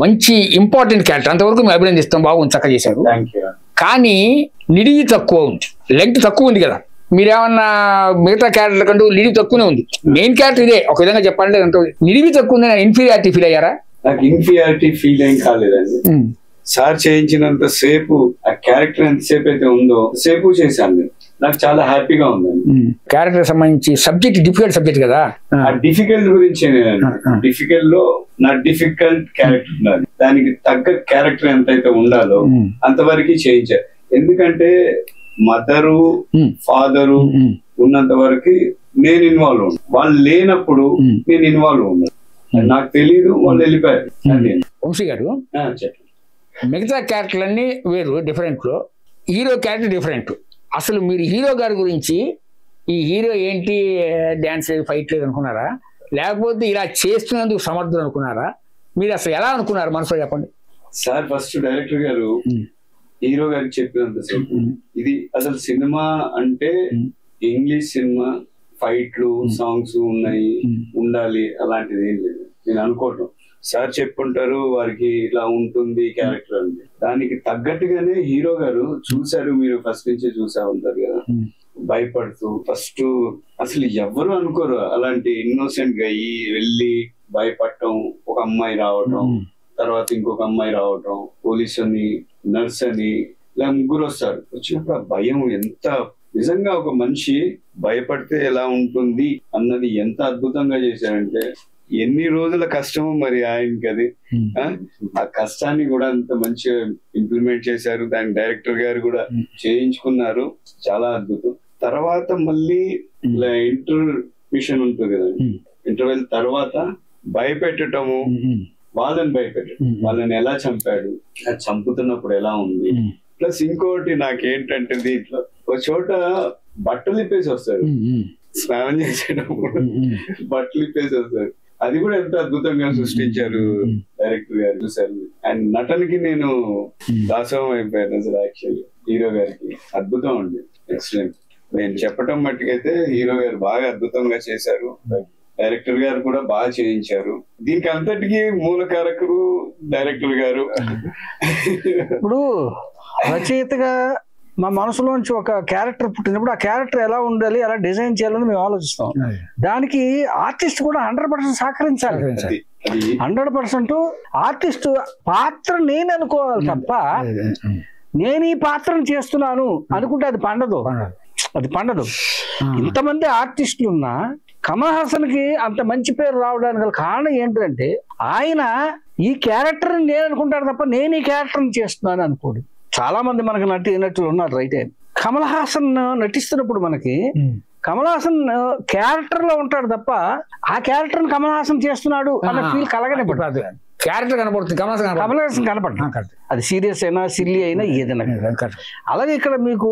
మంచి ఇంపార్టెంట్ క్యారెక్టర్, అంతవరకు మేము అభినందిస్తాం, బాగుంది, చక్కగా చేశారు. కానీ నిడివి తక్కువ ఉంది, లెంగ్త్ తక్కువ ఉంది కదా. మీరేమన్నా మిగతా క్యారెక్టర్ కంటూ నిడివి తక్కువనే ఉంది. మెయిన్ క్యారెక్టర్ ఇదే, ఒక విధంగా చెప్పాలంటే నిడివి తక్కువ ఉంది. ఇన్ఫీరియారిటీ ఫీల్ అయ్యారా? నాకు ఇన్ఫీరియారిటీ ఫీల్ ఏం కాలేదండి. సార్ చేయించినంత సేపు ఆ క్యారెక్టర్ ఎంతసేపు అయితే ఉందో సేపు చేశాను నేను. నాకు చాలా హ్యాపీగా ఉందండి. క్యారెక్టర్ సంబంధించి సబ్జెక్ట్ డిఫికల్ట్ సబ్జెక్ట్ కదా, ఆ డిఫికల్ట్ గురించి డిఫికల్ట్ లో నా డిఫికల్ట్ క్యారెక్టర్ ఉన్నది, దానికి తగ్గ క్యారెక్టర్ ఎంతైతే ఉండాలో అంతవరకు చేయించారు. ఎందుకంటే మదరు ఫాదరు ఉన్నంత వరకు నేను ఇన్వాల్వ్ ఉన్నాను, వాళ్ళు లేనప్పుడు నేను ఇన్వాల్వ్ ఉన్నాను. నాకు తెలీదు, వాళ్ళు వెళ్ళిపోయారు. వంశీ గారు, మిగతా క్యారెక్టర్లన్నీ వేరు, డిఫరెంట్ లో హీరో క్యారెక్టర్ డిఫరెంట్. అసలు మీరు హీరో గారి గురించి ఈ హీరో ఏంటి డాన్స్ ఫైట్ లేదు అనుకున్నారా, లేకపోతే ఇలా చేస్తున్నందుకు సమర్థులు అనుకున్నారా? మీరు అసలు ఎలా అనుకున్నారు మనసులో చెప్పండి. సార్ ఫస్ట్ డైరెక్టర్ గారు హీరో గారికి చెప్పినంతసేపు ఇది అసలు సినిమా అంటే ఇంగ్లీష్ సినిమా ఫైట్లు సాంగ్స్ ఉన్నాయి ఉండాలి అలాంటిది ఏం లేదు. నేను అనుకోవటం సార్ చెప్పుంటారు వారికి ఇలా ఉంటుంది క్యారెక్టర్ అంటే, దానికి తగ్గట్టుగానే హీరో గారు చూసారు. మీరు ఫస్ట్ నుంచి చూసా ఉంటారు కదా, భయపడుతూ ఫస్ట్ అసలు ఎవరు అనుకోరు అలాంటి ఇన్నోసెంట్ గా వెళ్ళి భయపడటం, ఒక అమ్మాయి రావటం, తర్వాత ఇంకొక అమ్మాయి రావటం, పోలీస్ అని నర్స్ అని ఇలా ముగ్గురు వస్తారు. వచ్చినప్పుడు ఆ భయం ఎంత నిజంగా ఒక మనిషి భయపడితే ఎలా ఉంటుంది అన్నది ఎంత అద్భుతంగా చేశారంటే, ఎన్ని రోజుల కష్టమో మరి ఆయనకి అది. ఆ కష్టాన్ని కూడా అంత మంచిగా ఇంప్లిమెంట్ చేశారు. దాని డైరెక్టర్ గారు కూడా చేయించుకున్నారు. చాలా అద్భుతం. తర్వాత మళ్ళీ ఇలా ఇంటర్మిషన్ ఉంటుంది కదా, ఇంటర్వెల్ తర్వాత భయపెట్టటము, వాళ్ళని భయపెట్టడం, వాళ్ళని ఎలా చంపాడు, అది చంపుతున్నప్పుడు ఎలా ఉంది. ప్లస్ ఇంకోటి నాకేంటంటే దీంట్లో ఒక చోట బట్టలు ఇప్పేసి వస్తారు, స్నానం చేసేటప్పుడు బట్టలు ఇప్పేసి వస్తారు. అది కూడా ఎంత అద్భుతంగా సృష్టించారు డైరెక్టర్ గారు. చూసారు. అండ్ నటనకి నేను దాసోహం అయిపోయాను అసలు. యాక్చువల్లీ హీరో గారికి అద్భుతం ఉంది, ఎక్సలెంట్. నేను చెప్పటం మట్టుకైతే హీరో గారు బాగా అద్భుతంగా చేశారు. డైరెక్టర్ గారు కూడా బాగా చేయించారు. దీనికి అంతటికి మూల కారకుడు డైరెక్టర్ గారు. ఇప్పుడు రచయితగా మా మనసులోంచి ఒక క్యారెక్టర్ పుట్టినప్పుడు ఆ క్యారెక్టర్ ఎలా ఉండాలి, ఎలా డిజైన్ చేయాలని మేము ఆలోచిస్తాం. దానికి ఆర్టిస్ట్ కూడా 100% సహకరించాలి. 100% ఆర్టిస్ట్ పాత్ర నేను అనుకోవాలి తప్ప నేను ఈ పాత్రను చేస్తున్నాను అనుకుంటే అది పండదు. ఇంతమంది ఆర్టిస్టులు ఉన్నా కమల్ హాసన్ కి అంత మంచి పేరు రావడానికి గల కారణం ఏంటంటే, ఆయన ఈ క్యారెక్టర్ నేను అనుకుంటాడు తప్ప నేను ఈ క్యారెక్టర్ చేస్తున్నాను అనుకోడు. చాలా మంది మనకు నటులు ఉన్నారు. రైతే కమల్ హాసన్ నటిస్తున్నప్పుడు మనకి కమల్ హాసన్ క్యారెక్టర్ లో ఉంటాడు తప్ప ఆ క్యారెక్టర్ కమల్ హాసన్ చేస్తున్నాడు అన్న ఫీల్ కలగనిపడదు. క్యారెక్టర్ కనపడుతుంది, కమల్ హాసన్ కనపడదు. అది సీరియస్ అయినా సిల్లీ అయినా ఏదైనా. అలాగే ఇక్కడ మీకు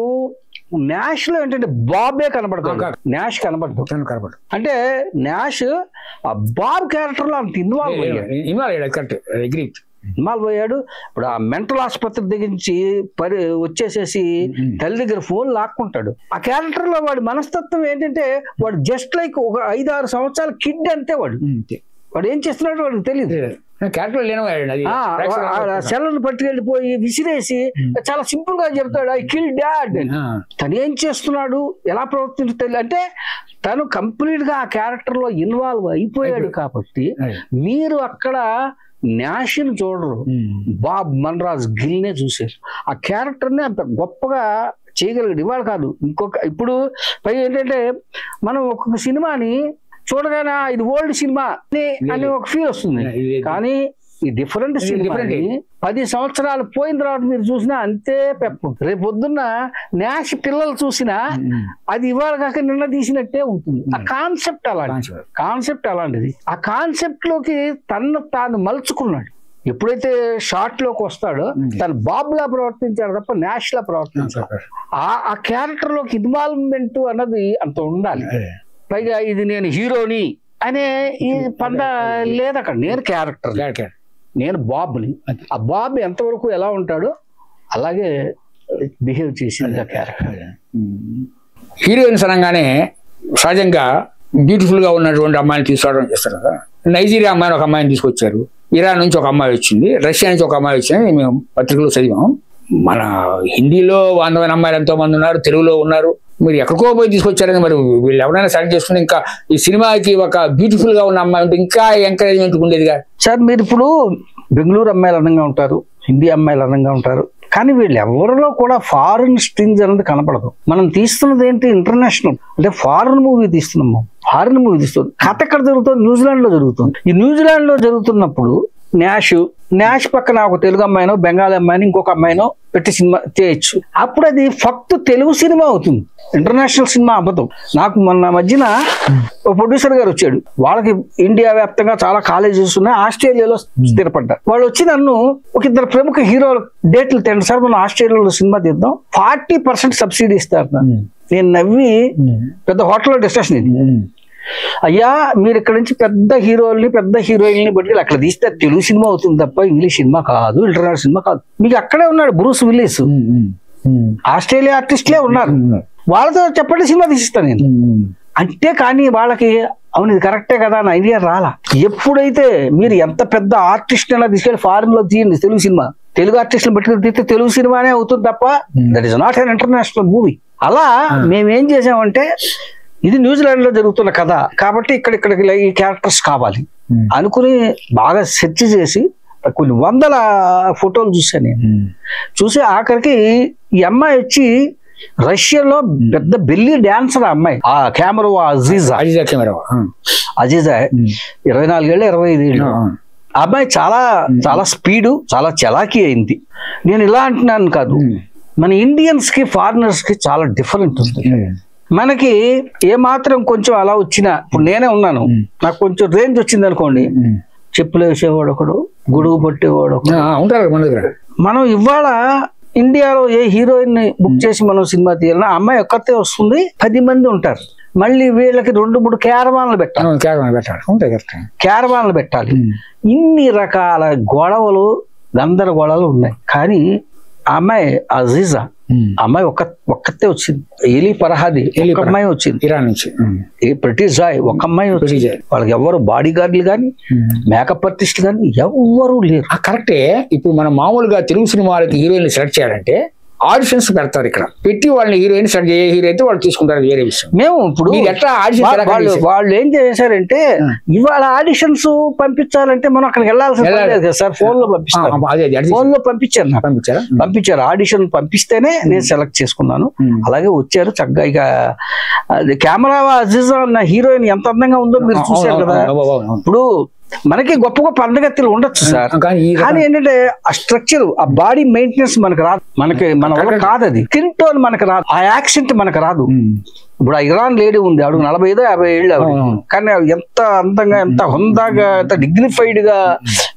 న్యాష్ లో ఏంటంటే బాబే కనపడతాడు, న్యాష్ కనపడదు. అంటే న్యాష్ ఆ బాబ్ క్యారెక్టర్ లో అంత ఇన్వాల్వ్ అయ్యాడు. ఇప్పుడు ఆ మెంటల్ ఆసుపత్రి దగ్గరించి వచ్చేసేసి తల్లి దగ్గర ఫోన్ లాక్కుంటాడు. ఆ క్యారెక్టర్ లో వాడి మనస్తత్వం ఏంటంటే, వాడు జస్ట్ లైక్ ఒక 5-6 సంవత్సరాల కిడ్ అంతే. వాడు ఏం చేస్తున్నాడు వాడికి తెలియదు. సెల్లను పట్టుకెళ్ళిపోయి విసిరేసి చాలా సింపుల్ గా చెప్తాడు, ఐ కిల్ డాడ్. తను ఏం చేస్తున్నాడు, ఎలా ప్రవర్తించు అంటే తను కంప్లీట్ గా ఆ క్యారెక్టర్ లో ఇన్వాల్వ్ అయిపోయాడు. కాబట్టి మీరు అక్కడ న్యాష్ని చూడరు, బాబ్ మన్రాజ్ గిల్నే చూసారు. ఆ క్యారెక్టర్ ని అంత గొప్పగా చేయగలిగాడు. ఇవాళ కాదు, ఇప్పుడు పైగా ఏంటంటే మనం ఒక్కొక్క సినిమాని చూడగానే ఇది ఓల్డ్ సినిమా అని ఒక ఫీల్ వస్తుంది. కానీ ఈ డిఫరెంట్ సినిమాని 10 సంవత్సరాలు పోయిన తర్వాత మీరు చూసినా అంతే పెప్పు. రేపు పొద్దున్న న్యాష్ పిల్లలు చూసినా అది ఇవాళ కాక నిన్న తీసినట్టే ఉంటుంది. ఆ కాన్సెప్ట్ అలాంటిది. ఆ కాన్సెప్ట్ లోకి తాను మలుచుకున్నాడు. ఎప్పుడైతే షార్ట్ లోకి వస్తాడో తను బాబ్ లా ప్రవర్తించాడు తప్ప న్యాష్ లా ప్రవర్తించాడు. ఆ క్యారెక్టర్ లోకి ఇన్వాల్వ్మెంట్ అన్నది అంత ఉండాలి. పైగా ఇది నేను హీరోని అనే ఈ పంద లేదు అక్కడ. నేను క్యారెక్టర్, నేను బాబ్ని. ఆ బాబ్ ఎంతవరకు ఎలా ఉంటాడో అలాగే బిహేవ్ చేసింది ఆ క్యారెక్టర్. హీరోయిన్స్ అనగానే సహజంగా బ్యూటిఫుల్ గా ఉన్నటువంటి అమ్మాయిని తీసుకోవడం చేస్తారు కదా. నైజీరియా అమ్మాయిని ఒక అమ్మాయిని తీసుకొచ్చారు, ఇరాన్ నుంచి ఒక అమ్మాయి వచ్చింది, రష్యా నుంచి ఒక అమ్మాయి వచ్చింది. మేము పత్రికలో చదివాం. మన హిందీలో అందమైన అమ్మాయిలు ఎంతో మంది ఉన్నారు, తెలుగులో ఉన్నారు. మీరు ఎక్కడికో పోయి తీసుకొచ్చారని మరి వీళ్ళు ఎవరైనా సెలెక్ట్ చేసుకుని ఇంకా ఈ సినిమాకి ఒక బ్యూటిఫుల్ గా ఉన్న అమ్మాయి ఉంటే ఇంకా ఎంకరేజ్మెంట్ ఉండేదిగా. సార్ మీరు ఇప్పుడు బెంగళూరు అమ్మాయిలు అందంగా ఉంటారు, హిందీ అమ్మాయిలు అందంగా ఉంటారు, కానీ వీళ్ళు ఎవరిలో కూడా ఫారిన్ స్ట్రింగ్స్ అనేది కనపడదు. మనం తీస్తున్నది ఏంటి, ఇంటర్నేషనల్ అంటే ఫారిన్ మూవీ తీస్తున్నాము. ఫారిన్ మూవీ తీస్తుంది. కథ ఎక్కడ జరుగుతుంది, న్యూజిలాండ్ లో జరుగుతుంది. ఈ న్యూజిలాండ్ లో జరుగుతున్నప్పుడు న్యాష్ పక్కన ఒక తెలుగు అమ్మాయినో బెంగాలీ అమ్మాయిని ఇంకొక అమ్మాయినో పెట్టి సినిమా చేయొచ్చు. అప్పుడు అది ఫక్త్ తెలుగు సినిమా అవుతుంది, ఇంటర్నేషనల్ సినిమా అబద్ధం. నాకు మొన్న మధ్యన ఒక ప్రొడ్యూసర్ గారు వచ్చాడు. వాళ్ళకి ఇండియా వ్యాప్తంగా చాలా కాలేజెస్ ఉన్నాయి, ఆస్ట్రేలియాలో స్థిరపడ్డారు. వాళ్ళు వచ్చి నన్ను ఒక 2 ప్రముఖ హీరోలు డేట్లు తిండి సార్ మనం ఆస్ట్రేలియాలో సినిమా తీద్దాం, 40% సబ్సిడీ ఇస్తారు. నేను నవ్వి పెద్ద హోటల్లో డిస్కషన్ ఇది. అయ్యా మీరు ఇక్కడ నుంచి పెద్ద హీరోల్ని పెద్ద హీరోయిన్ని బట్టి అక్కడ తీస్తే తెలుగు సినిమా అవుతుంది తప్ప ఇంగ్లీష్ సినిమా కాదు, ఇంటర్నేషనల్ సినిమా కాదు. మీకు అక్కడే ఉన్నాడు బ్రూస్ విల్లిస్, ఆస్ట్రేలియా ఆర్టిస్ట్లే ఉన్నారు, వాళ్ళతో చెప్పండి సినిమా తీసిస్తాను నేను. అంటే కానీ వాళ్ళకి అవును ఇది కరెక్టే కదా అని ఐడియా రాలా. ఎప్పుడైతే మీరు ఎంత పెద్ద ఆర్టిస్ట్ అయినా తీసుకెళ్ళి ఫారిన్ లో తీయండి తెలుగు సినిమా, తెలుగు ఆర్టిస్టులు పెట్టుకుని తీస్తే తెలుగు సినిమానే అవుతుంది తప్ప that is not an international movie. అలా మేమేం చేసామంటే ఇది న్యూజిలాండ్ లో జరుగుతున్న కథ కాబట్టి ఇక్కడికి ఈ క్యారెక్టర్స్ కావాలి అనుకుని బాగా సెర్చ్ చేసి కొన్ని వందల ఫోటోలు చూసాను నేను. చూసి ఆఖరికి ఈ అమ్మాయి వచ్చి రష్యాలో పెద్ద బెల్లీ డాన్సర్ అమ్మాయి, ఆ కెమెరా అజీజా 24 ఏళ్ళు 25 ఏళ్ళు అమ్మాయి చాలా చాలా స్పీడు చాలా చలాకీ అయింది. నేను ఇలా అంటున్నాను కాదు, మన ఇండియన్స్ కి ఫారినర్స్ కి చాలా డిఫరెంట్ ఉంది. మనకి ఏ మాత్రం కొంచెం అలా వచ్చినా, ఇప్పుడు నేనే ఉన్నాను, నాకు కొంచెం రేంజ్ వచ్చింది అనుకోండి, చెప్పులు వేసేవాడు ఒకడు, గొడుగు పట్టేవాడు ఒకడు. మనం ఇవాళ ఇండియాలో ఏ హీరోయిన్ ని బుక్ చేసి మనం సినిమా తీయాలన్నా అమ్మాయి ఒక్కతే వస్తుంది, 10 మంది ఉంటారు. మళ్ళీ వీళ్ళకి 2-3 క్యారవాన్లు పెట్టాలి. ఇన్ని రకాల గొడవలు గందరగోళాలు ఉన్నాయి. కానీ ఆ అమ్మాయి అజీజా అమ్మాయి ఒక్కతే వచ్చింది. ఎలీ ఫర్హాదీ ఒక అమ్మాయి వచ్చింది ఇరాన్ నుంచి, ప్రిటీ జాయ్ ఒక అమ్మాయి వచ్చింది. వాళ్ళకి ఎవరు బాడీ గార్డులు కానీ మేకప్ ఆర్టిస్టులు కానీ ఎవ్వరూ లేరు. కరెక్టే. ఇప్పుడు మనం మామూలుగా తెలుగు సినిమాలకి హీరోయిన్ సెలెక్ట్ చేయాలంటే ఆడిషన్స్ పెడతారు. ఇక్కడ పెట్టి వాళ్ళని హీరోయిన్ సెలెక్ట్ ఏ హీరో అయితే వాళ్ళు తీసుకుంటారు, వేరే విషయం. మేము ఇప్పుడు ఎట్లా వాళ్ళు ఏం చేశారంటే ఇవాళ ఆడిషన్స్ పంపించాలంటే మనం అక్కడికి వెళ్ళాల్సి సార్, ఫోన్ లో పంపించారు. ఆడిషన్ పంపిస్తేనే నేను సెలెక్ట్ చేసుకున్నాను. అలాగే వచ్చారు చక్కగా. ఇక కెమెరా అజీజా అన్న హీరోయిన్ ఎంత అందంగా ఉందో మీరు చూశారు కదా. ఇప్పుడు మనకి గొప్ప గొప్ప అందగత్తులు ఉండొచ్చు సార్, కానీ ఏంటంటే ఆ స్ట్రక్చర్ ఆ బాడీ మెయింటెనెన్స్ మనకు రాదు. మన వల్ల కాదు, అది స్కిన్ టోన్ మనకు రాదు, ఆ యాక్సెంట్ మనకు రాదు. ఇప్పుడు ఆ ఇరాన్ లేడీ ఉంది, అడుగు 45-50 ఏళ్ళు, కానీ ఎంత అందంగా ఎంత హుందాగా ఎంత డిగ్నిఫైడ్ గా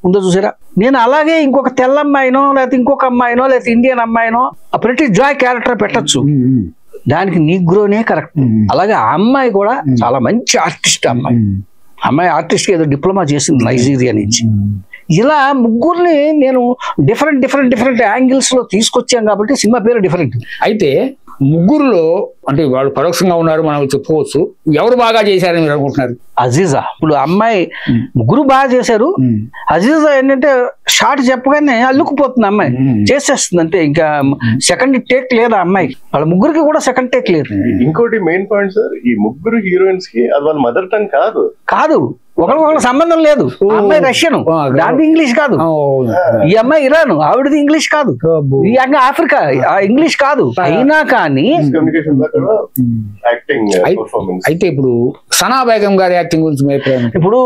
ఉందో చూసారా. నేను అలాగే ఇంకొక తెల్ల అమ్మాయినో లేకపోతే ఇంకొక అమ్మాయినో లేకపోతే ఇండియన్ అమ్మాయినో ఆ ప్రిటీ జాయ్ క్యారెక్టర్ పెట్టచ్చు, దానికి నీగ్రోనే కరెక్ట్. అలాగే ఆ అమ్మాయి కూడా చాలా మంచి ఆర్టిస్ట్. అమ్మాయి ఆర్టిస్ట్ ఏదో డిప్లొమా చేసింది నైజీరియా నుంచి. ఇలా ముగ్గురిని నేను డిఫరెంట్ యాంగిల్స్ లో తీసుకొచ్చాను కాబట్టి సినిమా పేరు డిఫరెంట్. అయితే ముగ్గురులో అంటే వాళ్ళు పరోక్షంగా ఉన్నారు మనం చెప్పుకోవచ్చు. ఎవరు బాగా చేశారని మీరు అనుకుంటున్నారు? అజీజా. ఇప్పుడు అమ్మాయి ముగ్గురు బాగా చేశారు. అజీజా ఏంటంటే షార్ట్ చెప్పగానే అల్లుకుపోతుంది అమ్మాయి, చేసేస్తుంది అంతే. ఇంకా సెకండ్ టేక్ లేదు అమ్మాయి. వాళ్ళ ముగ్గురికి కూడా సెకండ్ టేక్ లేదు. ఇంకోటి మెయిన్ పాయింట్ సార్, ఈ ముగ్గురు హీరోయిన్స్ కి అది వాళ్ళ మదర్ టంగ్ కాదు, ఒకరికి సంబంధం లేదు. అమ్మాయి రష్యన్, దాని ఇంగ్లీష్ కాదు. ఈ అమ్మాయి ఇరాన్, ఆవిడది ఇంగ్లీష్ కాదు. ఈ అమ్మాయి ఆఫ్రికా, ఇంగ్లీష్ కాదు. అయినా కానీ అయితే ఇప్పుడు సనా బేగం గారి యాక్టింగ్ గురించి ఇప్పుడు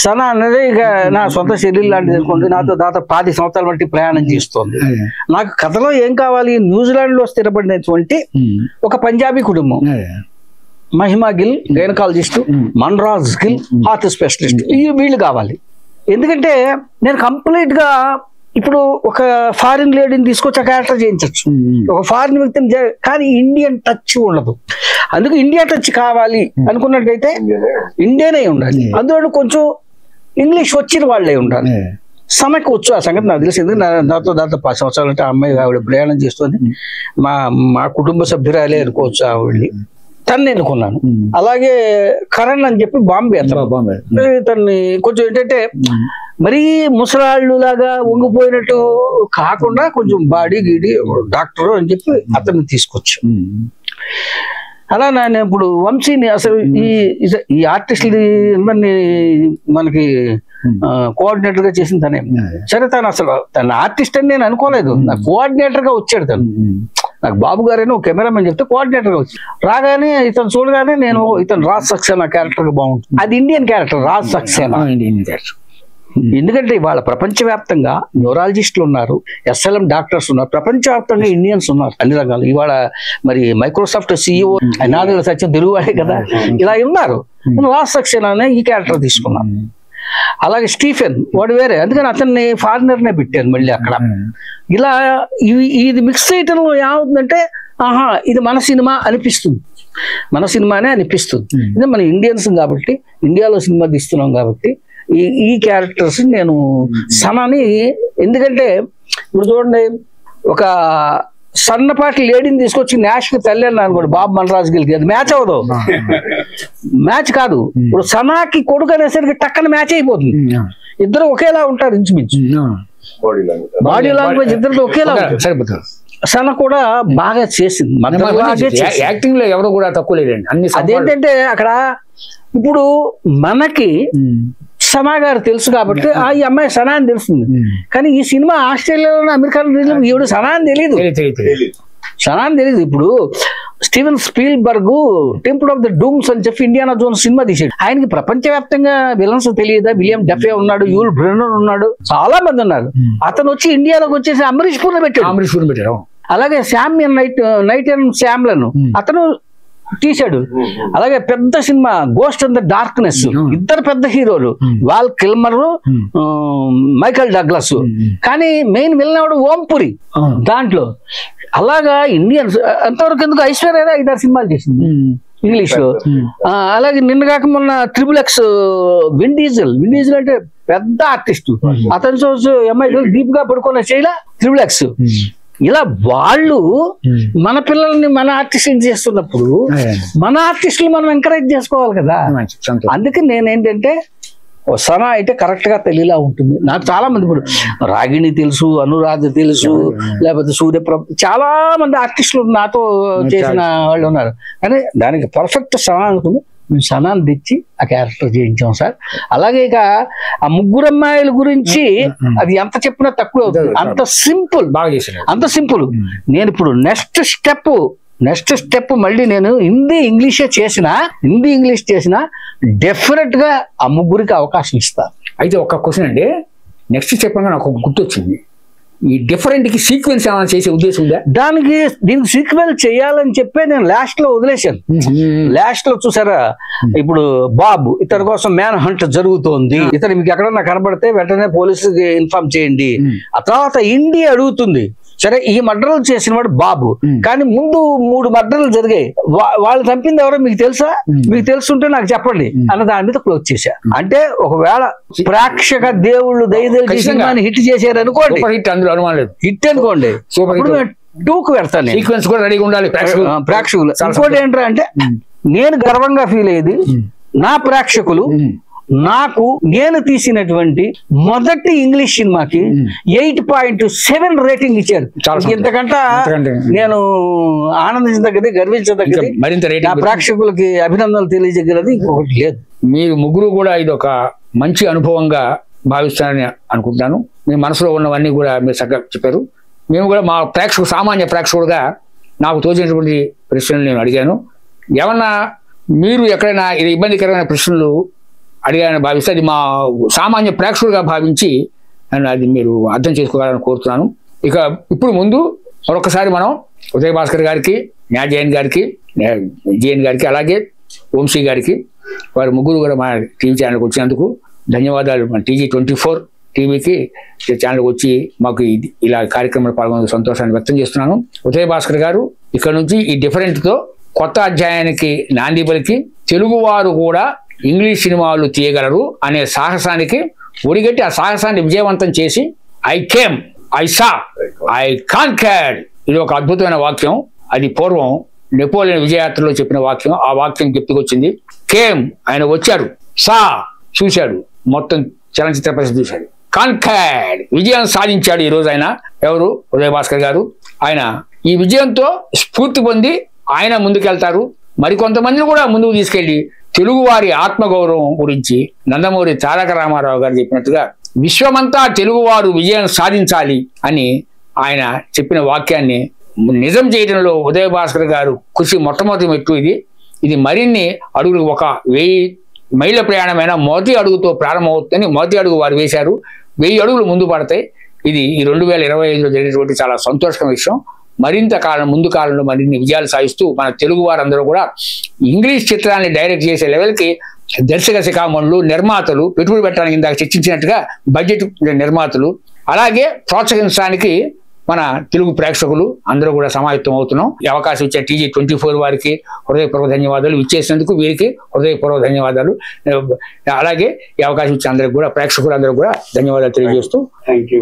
సనా అనేది ఇక నా సొంత శరీరం లాంటిది అనుకోండి. నాతో దాదాపు 10 సంవత్సరాల బట్టి ప్రయాణం చేస్తోంది. నాకు కథలో ఏం కావాలి, న్యూజిలాండ్ లో స్థిరపడినటువంటి ఒక పంజాబీ కుటుంబం, Mahima Gill gynaecologist, Manraj Gill heart specialist, వీళ్ళు కావాలి. ఎందుకంటే నేను కంప్లీట్ గా ఇప్పుడు ఒక ఫారిన్ లేడీని తీసుకొచ్చి ఆ క్యారెక్టర్ చేయించవచ్చు, ఒక ఫారిన్ వ్యక్తిని, కానీ ఇండియన్ టచ్ ఉండదు. అందుకు ఇండియా టచ్ కావాలి అనుకున్నట్టయితే ఇండియనే ఉండాలి. అందులో కొంచెం ఇంగ్లీష్ వచ్చిన వాళ్ళే ఉండాలి. సమయకు వచ్చు ఆ సంగతి నాకు తెలిసి. ఎందుకంటే నాతో దాదాపు 10 సంవత్సరాలు అంటే అమ్మాయి ఆవిడ ప్రయాణం చేస్తుంది. మా కుటుంబ సభ్యురాలే అనుకోవచ్చు ఆవిడ్ని. తన్ని ఎన్నుకున్నాను. అలాగే కరణ్ అని చెప్పి బాంబే, తన్ని కొంచెం ఏంటంటే మరీ ముసలాళ్ళు లాగా వంగిపోయినట్టు కాకుండా కొంచెం బాడీ గీడి డాక్టర్ అని చెప్పి అతన్ని తీసుకొచ్చు. అలా నేను ఇప్పుడు వంశీని అసలు ఈ ఆర్టిస్టులు అందరినీ మనకి కోఆర్డినేటర్ గా చేసింది తనే. సరే, తన ఆర్టిస్ట్ అని నేను అనుకోలేదు, నాకు కోఆర్డినేటర్ గా వచ్చాడు తను. నాకు బాబు గారైనా ఒక కెమెరామెన్ చెప్తే కోఆర్డినేటర్ గా వచ్చి రాగానే ఇతను చూడగానే నేను ఇతను రాజ్ సక్సేనా క్యారెక్టర్ గా బాగుంటుంది. అది Indian character, Raj Saxena Indian character. ఎందుకంటే ఇవాళ ప్రపంచవ్యాప్తంగా న్యూరాలజిస్టులు ఉన్నారు, SLM డాక్టర్స్ ఉన్నారు, ప్రపంచవ్యాప్తంగా ఇండియన్స్ ఉన్నారు అన్ని రకాలు. ఇవాళ మరి మైక్రోసాఫ్ట్ CEO నాదేళ్ళ సత్యం తెలుగువాడే కదా, ఇలా ఉన్నారు. రాజ్ సక్సేనా అనే ఈ క్యారెక్టర్ తీసుకున్నాను. అలాగే స్టీఫెన్ వాడు వేరే, అందుకని అతన్ని ఫారినర్నే పెట్టాను మళ్ళీ అక్కడ. ఇలా ఇది మిక్స్ చేయటంలో ఏమవుతుందంటే ఆహా ఇది మన సినిమా అనిపిస్తుంది, మన సినిమానే అనిపిస్తుంది. ఇది మన ఇండియన్స్ కాబట్టి, ఇండియాలో సినిమా తీస్తున్నాం కాబట్టి ఈ క్యారెక్టర్స్ నేను సనాని. ఎందుకంటే ఇప్పుడు చూడండి, ఒక సన్నపాటి లేడీని తీసుకొచ్చి నేషనల్ తల్లి అన్నాను అనుకోండి, బాబు మనరాజు గిల్కి, అది మ్యాచ్ అవ్వదు, మ్యాచ్ కాదు. ఇప్పుడు సనాకి కొడుకు అనేసరికి టక్కన మ్యాచ్ అయిపోతుంది. ఇద్దరు ఒకేలా ఉంటారు ఇంచుమించు, బాడీ లాంగ్వేజ్ ఇద్దరు ఒకేలా సరిపోతుంది. సన కూడా బాగా చేసింది, యాక్టింగ్ లో ఎవరు కూడా తక్కువ లేదండి అన్ని. అదేంటంటే అక్కడ ఇప్పుడు మనకి సనా గారు తెలుసు కాబట్టి ఈ అమ్మాయి సనా అని తెలుస్తుంది, కానీ ఈ సినిమా ఆస్ట్రేలియాలో అమెరికాలో ఈవిడ సనా అని తెలియదు, సనా అని తెలియదు. ఇప్పుడు Steven Spielberg temple of the dooms అని చెప్పి ఇండియానా జోన్స్ సినిమా తీసాడు. ఆయనకి ప్రపంచవ్యాప్తంగా విలన్స్ తెలియదా? విలియం డఫే ఉన్నాడు, యూల్ బ్రెన్నర్ ఉన్నాడు, చాలా మంది ఉన్నారు. అతను వచ్చి ఇండియాలోకి వచ్చేసి అమరీష్ పూర్ పెట్టాడు. అలాగే శామ్యన్ నైట్ అండ్ శామ్లను అతను తీశాడు. అలాగే పెద్ద cinema ghost in the darkness, ఇద్దరు పెద్ద హీరోలు, వాల్ కిల్మర్, మైకల్ డగ్లస్, కానీ మెయిన్ విలన్ ఎవడు ఓంపురి దాంట్లో. అలాగా ఇండియన్స్ అంతవరకు ఎందుకు ఐశ్వర్య 5-6 సినిమాలు చేసింది ఇంగ్లీష్ లో. అలాగే నిన్నగాక మొన్న XXX విన్ డీజిల్ అంటే పెద్ద ఆర్టిస్ట్, అతను చూసి అమ్మాయి డీప్ గా పడుకున్న చేయలా XXX. ఇలా వాళ్ళు మన పిల్లల్ని మన ఆర్టిస్టులు చేస్తున్నప్పుడు మన ఆర్టిస్టులు మనం ఎంకరేజ్ చేసుకోవాలి కదా. అందుకే నేనేంటంటే సనా అయితే కరెక్ట్ గా తెలియలా ఉంటుంది. నాకు చాలా మంది ఇప్పుడు రాగిణి తెలుసు, అనురాధ తెలుసు, లేకపోతే సూర్యప్రభ, చాలా మంది ఆర్టిస్టులు నాతో చేసిన వాళ్ళు ఉన్నారు. కానీ దానికి పర్ఫెక్ట్ సనా అనుకుని మేము సనాన్ని తెచ్చి ఆ క్యారెక్టర్ చేయించాం సార్. అలాగే ఇక ఆ ముగ్గురు అమ్మాయిల గురించి అది ఎంత చెప్పినా తక్కువ అవుతుంది. అంత సింపుల్, బాగా చేసిన, అంత సింపుల్. నేను ఇప్పుడు నెక్స్ట్ స్టెప్ మళ్ళీ నేను హిందీ ఇంగ్లీష్ చేసిన డెఫినెట్ గా ఆ ముగ్గురికి అవకాశం ఇస్తాను. అయితే ఒక క్వశ్చన్ అండి, నెక్స్ట్ చెప్పగా నాకు గుర్తొచ్చింది, ఈ డిఫరెంట్ కి సీక్వెన్స్ ఏమైనా చేసే ఉద్దేశం ఉందా? దీనికి సీక్వెల్ చేయాలని చెప్పే నేను లాస్ట్ లో వదిలేశాను. లాస్ట్ లో చూసారా, ఇప్పుడు బాబు ఇతని కోసం మ్యాన్ హంట్ జరుగుతోంది, ఇతను మీకు ఎక్కడన్నా కనబడితే వెంటనే పోలీసుకి ఇన్ఫార్మ్ చేయండి. ఆ తర్వాత ఇండియా అడుగుతుంది, సరే ఈ మర్డర్లు చేసిన వాడు బాబు, కానీ ముందు 3 మర్డర్లు జరిగాయి, వాళ్ళు చంపింది ఎవరో మీకు తెలుసా? మీకు తెలుసుంటే నాకు చెప్పండి అన్న దాని మీద క్లోజ్ చేశా. అంటే ఒకవేళ ప్రేక్షక దేవుళ్ళు దయచేసి సినిమాని హిట్ చేశారు అనుకోండి, హిట్ అనుకోండి, 2కు పెడతాను. సీక్వెన్స్ కూడా రెడీగా ఉండాలి ప్రేక్షకులు. ఇంకోటి ఏంటంటే నేను గర్వంగా ఫీల్ అయ్యేది, నా ప్రేక్షకులు నాకు నేను తీసినటువంటి మొదటి ఇంగ్లీష్ సినిమాకి 8.7 రేటింగ్ ఇచ్చారు. ఇంతకంటే నేను ఆనందించదగ్గది, గర్వించదగ్గది, నా ప్రేక్షకులకి అభినందనలు తెలియజేయగలది ఇంకొకటి లేదు. మీరు ముగ్గురు కూడా ఇది ఒక మంచి అనుభవంగా భావిస్తానని అనుకుంటున్నాను. మీ మనసులో ఉన్నవన్నీ కూడా మీరు చక్కగా చెప్పారు. మేము కూడా మా సామాన్య ప్రేక్షకుడుగా నాకు తోచినటువంటి ప్రశ్నలు నేను అడిగాను. ఏమన్నా మీరు ఎక్కడైనా ఇది ఇబ్బందికరమైన ప్రశ్నలు అడిగానని భావిస్తే అది మా సామాన్య ప్రేక్షకుడుగా భావించి అది మీరు అర్థం చేసుకోవాలని కోరుతున్నాను. ఇక ఇప్పుడు ముందు మరొకసారి మనం ఉదయ్ భాస్కర్ గారికి, న్యాజయన్ గారికి, జేఎన్ గారికి, అలాగే వంశీ గారికి, వారి ముగ్గురు కూడా మన టీవీ ఛానల్కి వచ్చినందుకు ధన్యవాదాలు. మన TG24 టీవీకి ఛానల్కి వచ్చి మాకు ఇలా కార్యక్రమంలో పాల్గొనే సంతోషాన్ని వ్యక్తం చేస్తున్నాను. ఉదయ్ భాస్కర్ గారు ఇక్కడ నుంచి ఈ డిఫరెంట్తో కొత్త అధ్యాయానికి నాంది పలికి తెలుగువారు కూడా ఇంగ్లీష్ సినిమాలు తీయగలరు అనే సాహసానికి ఒడిగట్టి ఆ సాహసాన్ని విజయవంతం చేసి I came, I saw, I conquered, ఇది ఒక అద్భుతమైన వాక్యం. అది పూర్వం నెపోలియన్ విజయయాత్రలో చెప్పిన వాక్యం. ఆ వాక్యం గుర్తుకొచ్చింది. కేమ్, ఆయన వచ్చాడు, సా చూశాడు, మొత్తం చలనచిత్ర పరిస్థితి చూశాడు, కాన్కర్డ్, విజయం సాధించాడు. ఈరోజు ఆయన ఎవరు? ఉదయ్ భాస్కర్ గారు. ఆయన ఈ విజయంతో స్ఫూర్తి పొంది ఆయన ముందుకెళ్తారు. మరికొంతమందిని కూడా ముందుకు తీసుకెళ్లి తెలుగువారి ఆత్మగౌరవం గురించి నందమూరి తారక రామారావు గారు చెప్పినట్టుగా విశ్వమంతా తెలుగువారు విజయం సాధించాలి అని ఆయన చెప్పిన వాక్యాన్ని నిజం చేయడంలో ఉదయ్ భాస్కర్ గారు కృషి మొట్టమొదటి మెట్టు ఇది మరిన్ని అడుగులు, ఒక 1000 మైళ్ళ ప్రయాణమైన మొదటి అడుగుతో ప్రారంభమవుతుందని మొదటి అడుగు వారు వేశారు. 1000 అడుగులు ముందు పడతాయి. ఇది ఈ 2025లో జరిగినటువంటి చాలా సంతోషకరమైన విషయం. మరింత ముందు కాలంలో మరిన్ని విజయాలు సాధిస్తూ మన తెలుగు వారందరూ కూడా ఇంగ్లీష్ చిత్రాన్ని డైరెక్ట్ చేసే లెవెల్కి దర్శక శిఖామణులు, నిర్మాతలు, పెట్టుబడి పెట్టడానికి ఇందాక చర్చించినట్టుగా బడ్జెట్ నిర్మాతలు, అలాగే ప్రోత్సహించడానికి మన తెలుగు ప్రేక్షకులు అందరూ కూడా సమాయత్తం అవుతున్నాం. ఈ అవకాశం ఇచ్చే TG24 వారికి హృదయపూర్వక ధన్యవాదాలు. ఇచ్చేసినందుకు వీరికి హృదయపూర్వక ధన్యవాదాలు. అలాగే ఈ అవకాశం ఇచ్చే అందరికి కూడా ప్రేక్షకులందరూ కూడా ధన్యవాదాలు తెలియజేస్తూ థ్యాంక్ యూ.